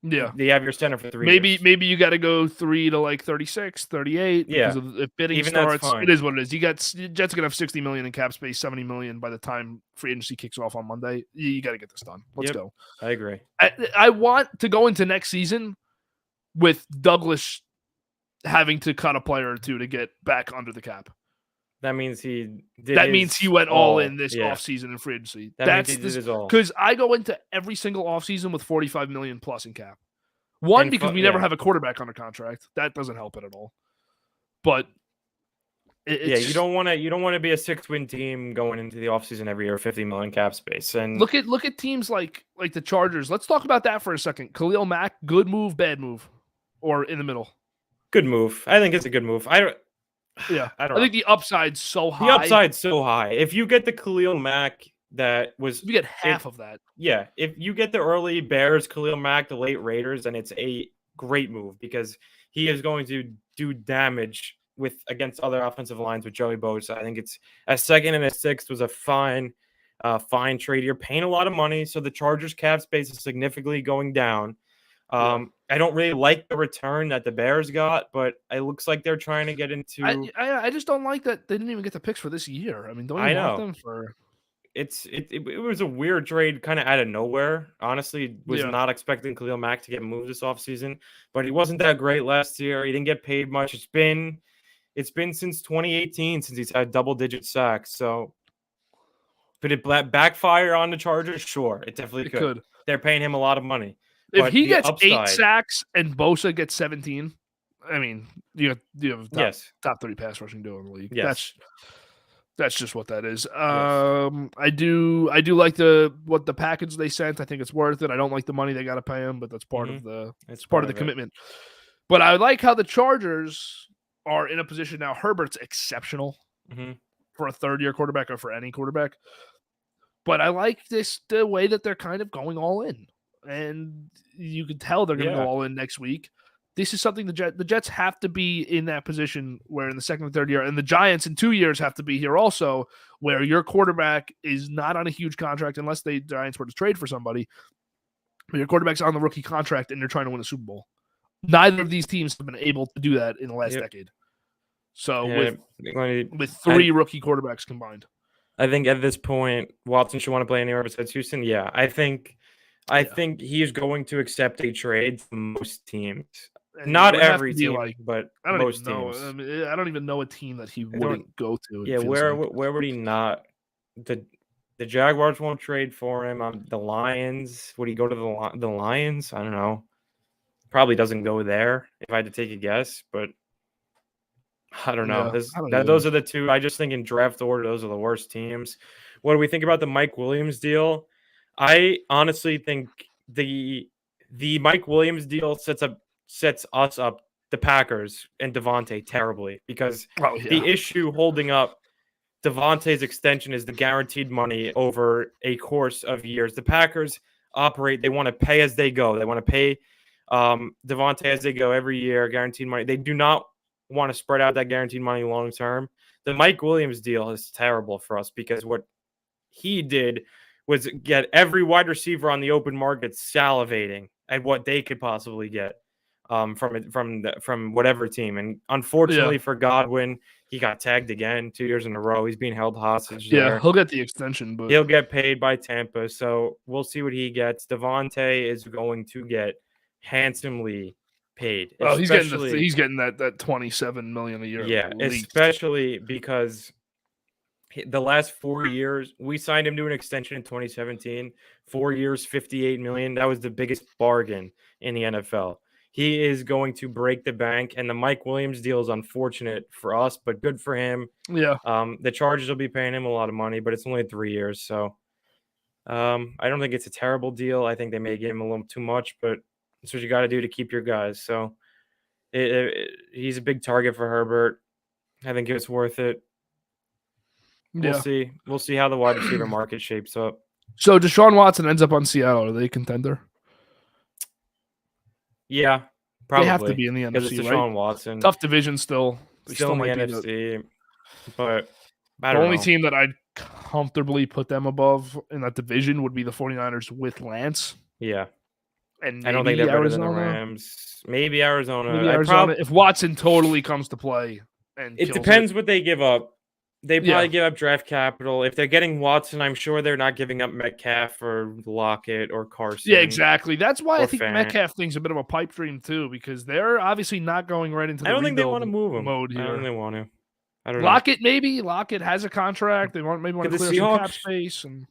Yeah, you have your center for 3 years. Maybe you got to go 3 to like 36, 38. Yeah, because if bidding starts, it is what it is. Jets gonna have $60 million in cap space, $70 million by the time free agency kicks off on Monday. You got to get this done. Let's go. I agree. I want to go into next season with Douglas having to cut a player or two to get back under the cap. That means he did. That means he went all in this Yeah, offseason in free agency. that means he did his all. Because I go into every single offseason with $45 million plus in cap. One, because we never have a quarterback under contract. That doesn't help it at all. But you don't want to be a 6-win team going into the offseason every year, 50 million cap space. And look at teams like the Chargers. Let's talk about that for a second. Khalil Mack, good move, bad move, or in the middle. Good move. I think it's a good move. I don't I think the upside's so high. The upside's so high. If you get the Khalil Mack you get half of that. Yeah, if you get the early Bears, Khalil Mack, the late Raiders, then it's a great move because he is going to do damage against other offensive lines with Joey Bosa. I think it's a second and a sixth was a fine trade. You're paying a lot of money, so the Chargers cap space is significantly going down. I don't really like the return that the Bears got, but it looks like they're trying to get into. I just don't like that they didn't even get the picks for this year. I mean, don't you want them for? It was a weird trade, kind of out of nowhere. Honestly, was not expecting Khalil Mack to get moved this offseason, but he wasn't that great last year. He didn't get paid much. It's been since 2018 since he's had double-digit sacks. So, could it backfire on the Chargers? Sure, it definitely could. They're paying him a lot of money. If he gets 8 sacks and Bosa gets 17, I mean, you have top 30 pass rushing duo in the league. Yes. That's just what that is. I do like what the package they sent. I think it's worth it. I don't like the money they got to pay him, but that's part of the commitment. But I like how the Chargers are in a position now. Herbert's exceptional for a third-year quarterback or for any quarterback. But I like the way that they're kind of going all in. And you can tell they're going to go all in next week. This is something the Jets have to be in that position where in the second and third year, and the Giants in 2 years have to be here also, where your quarterback is not on a huge contract unless the Giants were to trade for somebody. But your quarterback's on the rookie contract and you're trying to win a Super Bowl. Neither of these teams have been able to do that in the last decade. So with 3 rookie quarterbacks combined. I think at this point, Watson should want to play anywhere besides Houston. Yeah, I think he is going to accept a trade from most teams. And not every team, but most teams. I mean, I don't even know a team that he wouldn't go to. Yeah, where would he not? The Jaguars won't trade for him. The Lions, would he go to the Lions? I don't know. Probably doesn't go there if I had to take a guess, but I don't know. Those are the two. I just think in draft order, those are the worst teams. What do we think about the Mike Williams deal? I honestly think the Mike Williams deal sets us up, the Packers and Devontae, terribly because the issue holding up Devontae's extension is the guaranteed money over a course of years. The Packers operate; they want to pay as they go. They want to pay Devontae as they go every year, guaranteed money. They do not want to spread out that guaranteed money long term. The Mike Williams deal is terrible for us because what he did was get every wide receiver on the open market salivating at what they could possibly get from whatever team. And unfortunately for Godwin, he got tagged again 2 years in a row. He's being held hostage. Yeah, he'll get the extension, but he'll get paid by Tampa. So we'll see what he gets. Devontae is going to get handsomely paid. Oh, he's getting that $27 million a year. Yeah, especially because the last 4 years, we signed him to an extension in 2017. 4 years, $58 million. That was the biggest bargain in the NFL. He is going to break the bank, and the Mike Williams deal is unfortunate for us, but good for him. Yeah. The Chargers will be paying him a lot of money, but it's only 3 years, so I don't think it's a terrible deal. I think they may give him a little too much, but that's what you got to do to keep your guys. So he's a big target for Herbert. I think it's worth it. We'll see. We'll see how the wide receiver market shapes up. So Deshaun Watson ends up on Seattle. Are they a contender? Yeah, probably. They have to be in the NFC, it's Deshaun Watson. Tough division still. Still in the NFC, but the only team that I'd comfortably put them above in that division would be the 49ers with Lance. Yeah. And I don't think they're better than the Rams. Maybe Arizona. If Watson totally comes to play. And it depends what they give up. They probably give up draft capital. If they're getting Watson, I'm sure they're not giving up Metcalf or Lockett or Carson. Yeah, exactly. That's why I think Metcalf thing's a bit of a pipe dream too, because they're obviously not going right into the I don't think they want to move him. Mode here. I don't think they want to. I don't know. Lockett, maybe. Lockett has a contract. They maybe want Could to the clear some cap Seahawks? space. And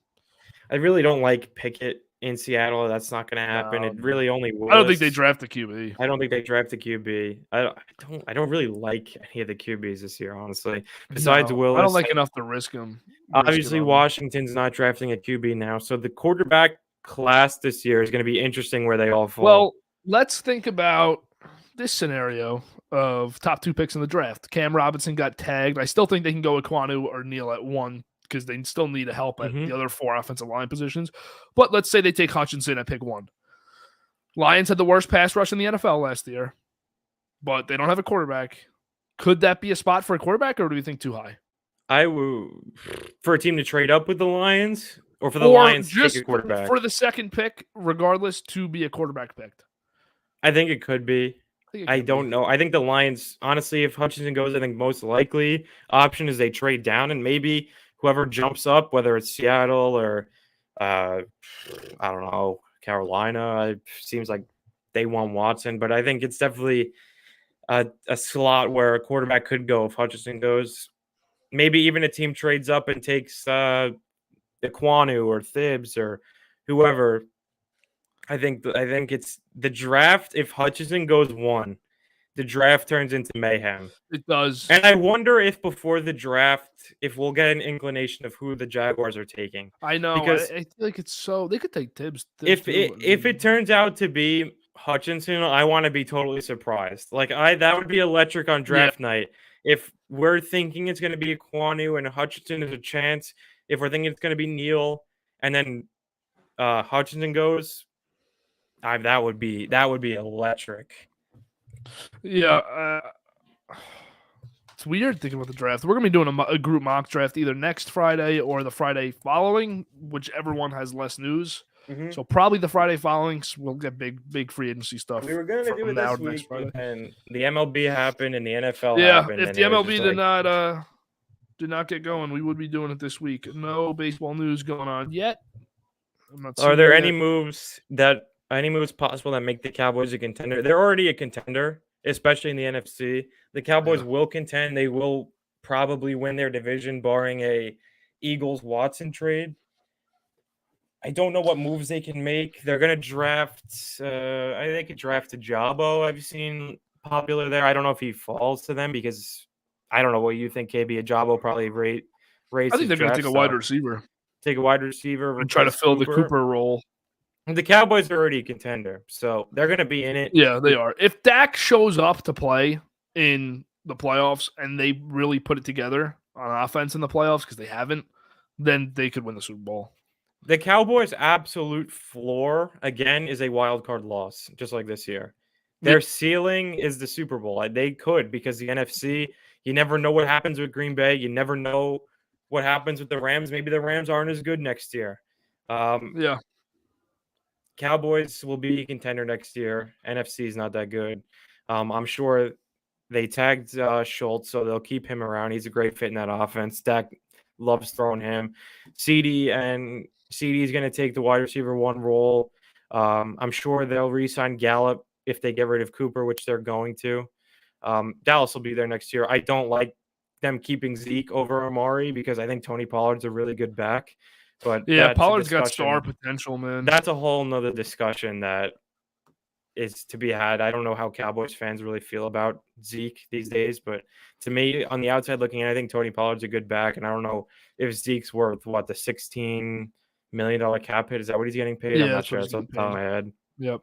I really don't like Pickett in Seattle. That's not going to happen. It really only I don't think they Willis. draft the QB. I don't think they draft the QB. I don't really like any of the QBs this year, honestly. Besides No, I don't Willis, like enough to risk him. obviously Washington's not drafting a QB now, so the quarterback class this year is going to be interesting where they all fall. Well, let's think about this scenario of top 2 picks in the draft. Cam Robinson got tagged. I still think they can go with Kwanu or Neal at 1 because they still need a help at the other 4 offensive line positions. But let's say they take Hutchinson at pick 1. Lions had the worst pass rush in the NFL last year, but they don't have a quarterback. Could that be a spot for a quarterback, or do you think too high? I would for a team to trade up with the Lions, or for the Lions to take a quarterback for the second pick, regardless, to be a quarterback picked. I think it could be. I don't know. I think the Lions, honestly, if Hutchinson goes, I think most likely option is they trade down, and maybe whoever jumps up, whether it's Seattle or I don't know, Carolina, it seems like they want Watson, but I think it's definitely a slot where a quarterback could go if Hutchinson goes. Maybe even a team trades up and takes Iquanu or Thibs or whoever. I think it's the draft. If Hutchinson goes 1, the draft turns into mayhem. It does. And I wonder if before the draft, if we'll get an inclination of who the Jaguars are taking. I know. Because I feel like it's so they could take Tibbs. If it turns out to be Hutchinson, I want to be totally surprised. Like that would be electric on draft night. If we're thinking it's going to be Iquanu and Hutchinson is a chance, if we're thinking it's going to be Neal and then Hutchinson goes, that would be electric. Yeah, it's weird thinking about the draft. We're gonna be doing a group mock draft either next Friday or the Friday following, whichever one has less news. So probably the Friday following, we'll get big free agency stuff. We were going to do it this week, and the MLB happened and the NFL happened. Yeah, if the MLB did not get going, we would be doing it this week. No baseball news going on yet. Are there any moves possible that make the Cowboys a contender? They're already a contender, especially in the NFC. The Cowboys will contend. They will probably win their division, barring a Eagles-Watson trade. I don't know what moves they can make. They're going to draft. They could draft a Jabo. I've seen popular there. I don't know if he falls to them because I don't know what you think. KB a Jabo probably rates. I think they're going to take a wide receiver. Take a wide receiver and try to fill the Cooper role. The Cowboys are already a contender, so they're going to be in it. Yeah, they are. If Dak shows up to play in the playoffs and they really put it together on offense in the playoffs because they haven't, then they could win the Super Bowl. The Cowboys' absolute floor, again, is a wild card loss, just like this year. Their ceiling is the Super Bowl. They could, because the NFC, you never know what happens with Green Bay. You never know what happens with the Rams. Maybe the Rams aren't as good next year. Cowboys will be a contender next year. NFC is not that good. I'm sure they tagged Schultz, so they'll keep him around. He's a great fit in that offense. Dak loves throwing him. CD is going to take the wide receiver 1 role. I'm sure they'll re-sign Gallup if they get rid of Cooper, which they're going to. Dallas will be there next year. I don't like them keeping Zeke over Amari because I think Tony Pollard's a really good back. But Pollard's got star potential, man. That's a whole nother discussion that is to be had. I don't know how Cowboys fans really feel about Zeke these days, but to me, on the outside looking in, I think Tony Pollard's a good back, and I don't know if Zeke's worth the $16 million cap hit. Is that what he's getting paid? I'm not sure. That's off the top of my head. Yep.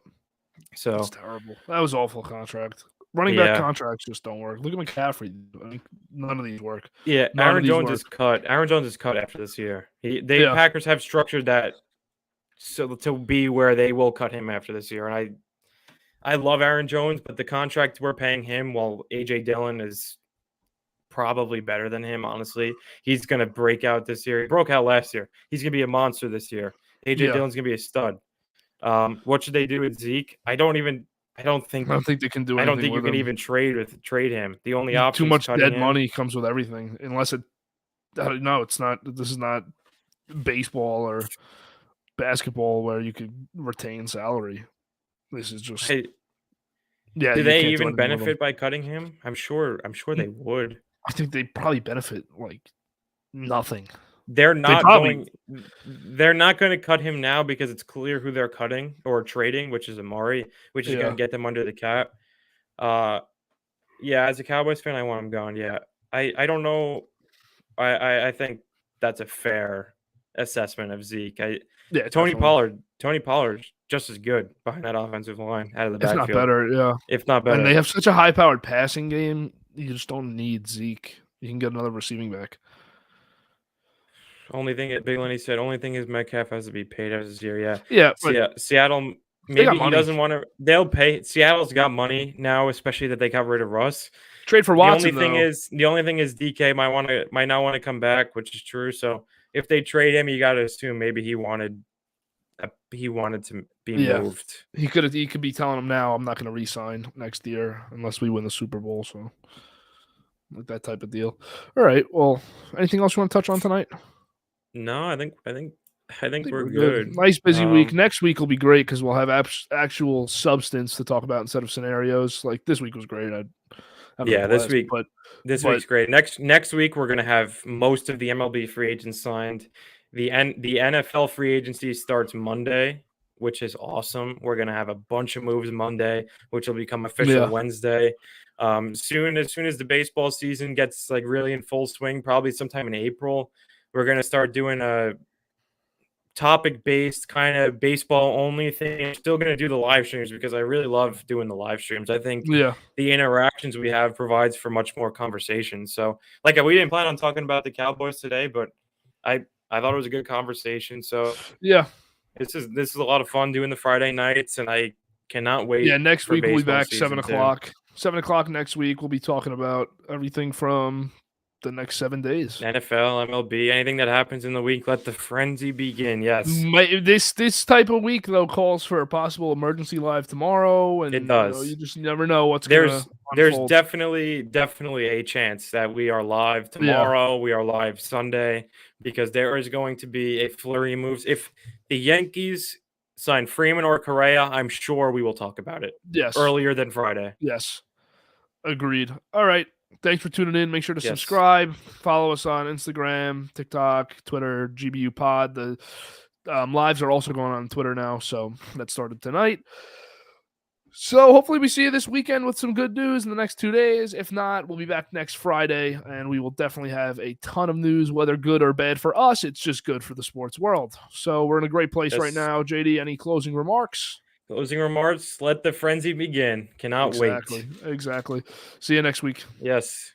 So it's terrible. That was awful contract. Running back contracts just don't work. Look at McCaffrey. I mean, none of these work. Yeah, Aaron Jones is cut. Aaron Jones is cut after this year. Packers have structured that so to be where they will cut him after this year. And I love Aaron Jones, but the contract we're paying him, while AJ Dillon is probably better than him, honestly, he's going to break out this year. He broke out last year. He's going to be a monster this year. AJ Dillon's going to be a stud. What should they do with Zeke? I don't think they can do anything. I don't think you can even trade him. The only option too much dead money comes with everything. Unless it's not. This is not baseball or basketball where you could retain salary. This is just. Do they even benefit by cutting him? I'm sure they would. I think they probably benefit like nothing. They're They not probably, going. They're not going to cut him now because it's clear who they're cutting or trading, which is Amari, which is going yeah, to get them under the cap. Uh, yeah, as a Cowboys fan, I want him gone. Yeah, I don't know. I think that's a fair assessment of Zeke. yeah, definitely. Tony Pollard's just as good behind that offensive line out of the If not backfield, better, yeah. if not And they better. have such a high-powered passing game. You just don't need Zeke. You can get another receiving back. Only thing Big Lenny said, only thing is Metcalf has to be paid out this year. Yeah. Yeah, but Seattle, they got maybe he money. doesn't want to. They'll pay. Seattle's got money now, especially that they got rid of Russ. Trade for Watson though. The only thing is DK might not want to come back, which is true. So if they trade him, you got to assume maybe he wanted to be Yeah, moved. he could be telling them now, I'm not going to re-sign next year unless we win the Super Bowl. So like that type of deal. All right. Well, anything else you want to touch on tonight? No, I think we're We're good. good. Nice busy week. Next week will be great because we'll have actual substance to talk about instead of scenarios. Like this week was great. Yeah, this but week's great. Next week we're gonna have most of the MLB free agents signed. The NFL free agency starts Monday, which is awesome. We're gonna have a bunch of moves Monday, which will become official yeah, Wednesday. As soon as the baseball season gets like really in full swing, probably sometime in April, we're gonna start doing a topic-based kind of baseball only thing. I'm still going to do the live streams because I really love doing the live streams. I think yeah, the interactions we have provides for much more conversation. So, like, we didn't plan on talking about the Cowboys today, but I thought it was a good conversation. So, yeah, this is a lot of fun doing the Friday nights, and I cannot yeah. wait Next for week we'll be baseball back season 7 o'clock. 7 o'clock next week. We'll be talking about everything from the next 7 days. NFL, MLB, anything that happens in the week, let the frenzy begin. Yes, This type of week though calls for a possible emergency live tomorrow, and it does. you just never know what's There's gonna unfold. definitely a chance that we are live Yeah, tomorrow. We are live Sunday because there is going to be a flurry of moves. If the Yankees sign Freeman or Correa, I'm sure we will talk about it yes, earlier than Friday. yes, agreed. All right, thanks for tuning in. Make sure to Yes. subscribe, follow us on Instagram, TikTok, Twitter, GBU Pod. The lives are also going on Twitter now, so that started tonight. So hopefully we see you this weekend with some good news in the next 2 days. If not, we'll be back next Friday, and we will definitely have a ton of news, whether good or bad for us. It's just good for the sports world. So we're in a great place right Yes. now. JD, any closing remarks? Closing remarks. Let the frenzy begin. Cannot wait. Exactly. See you next week. Yes.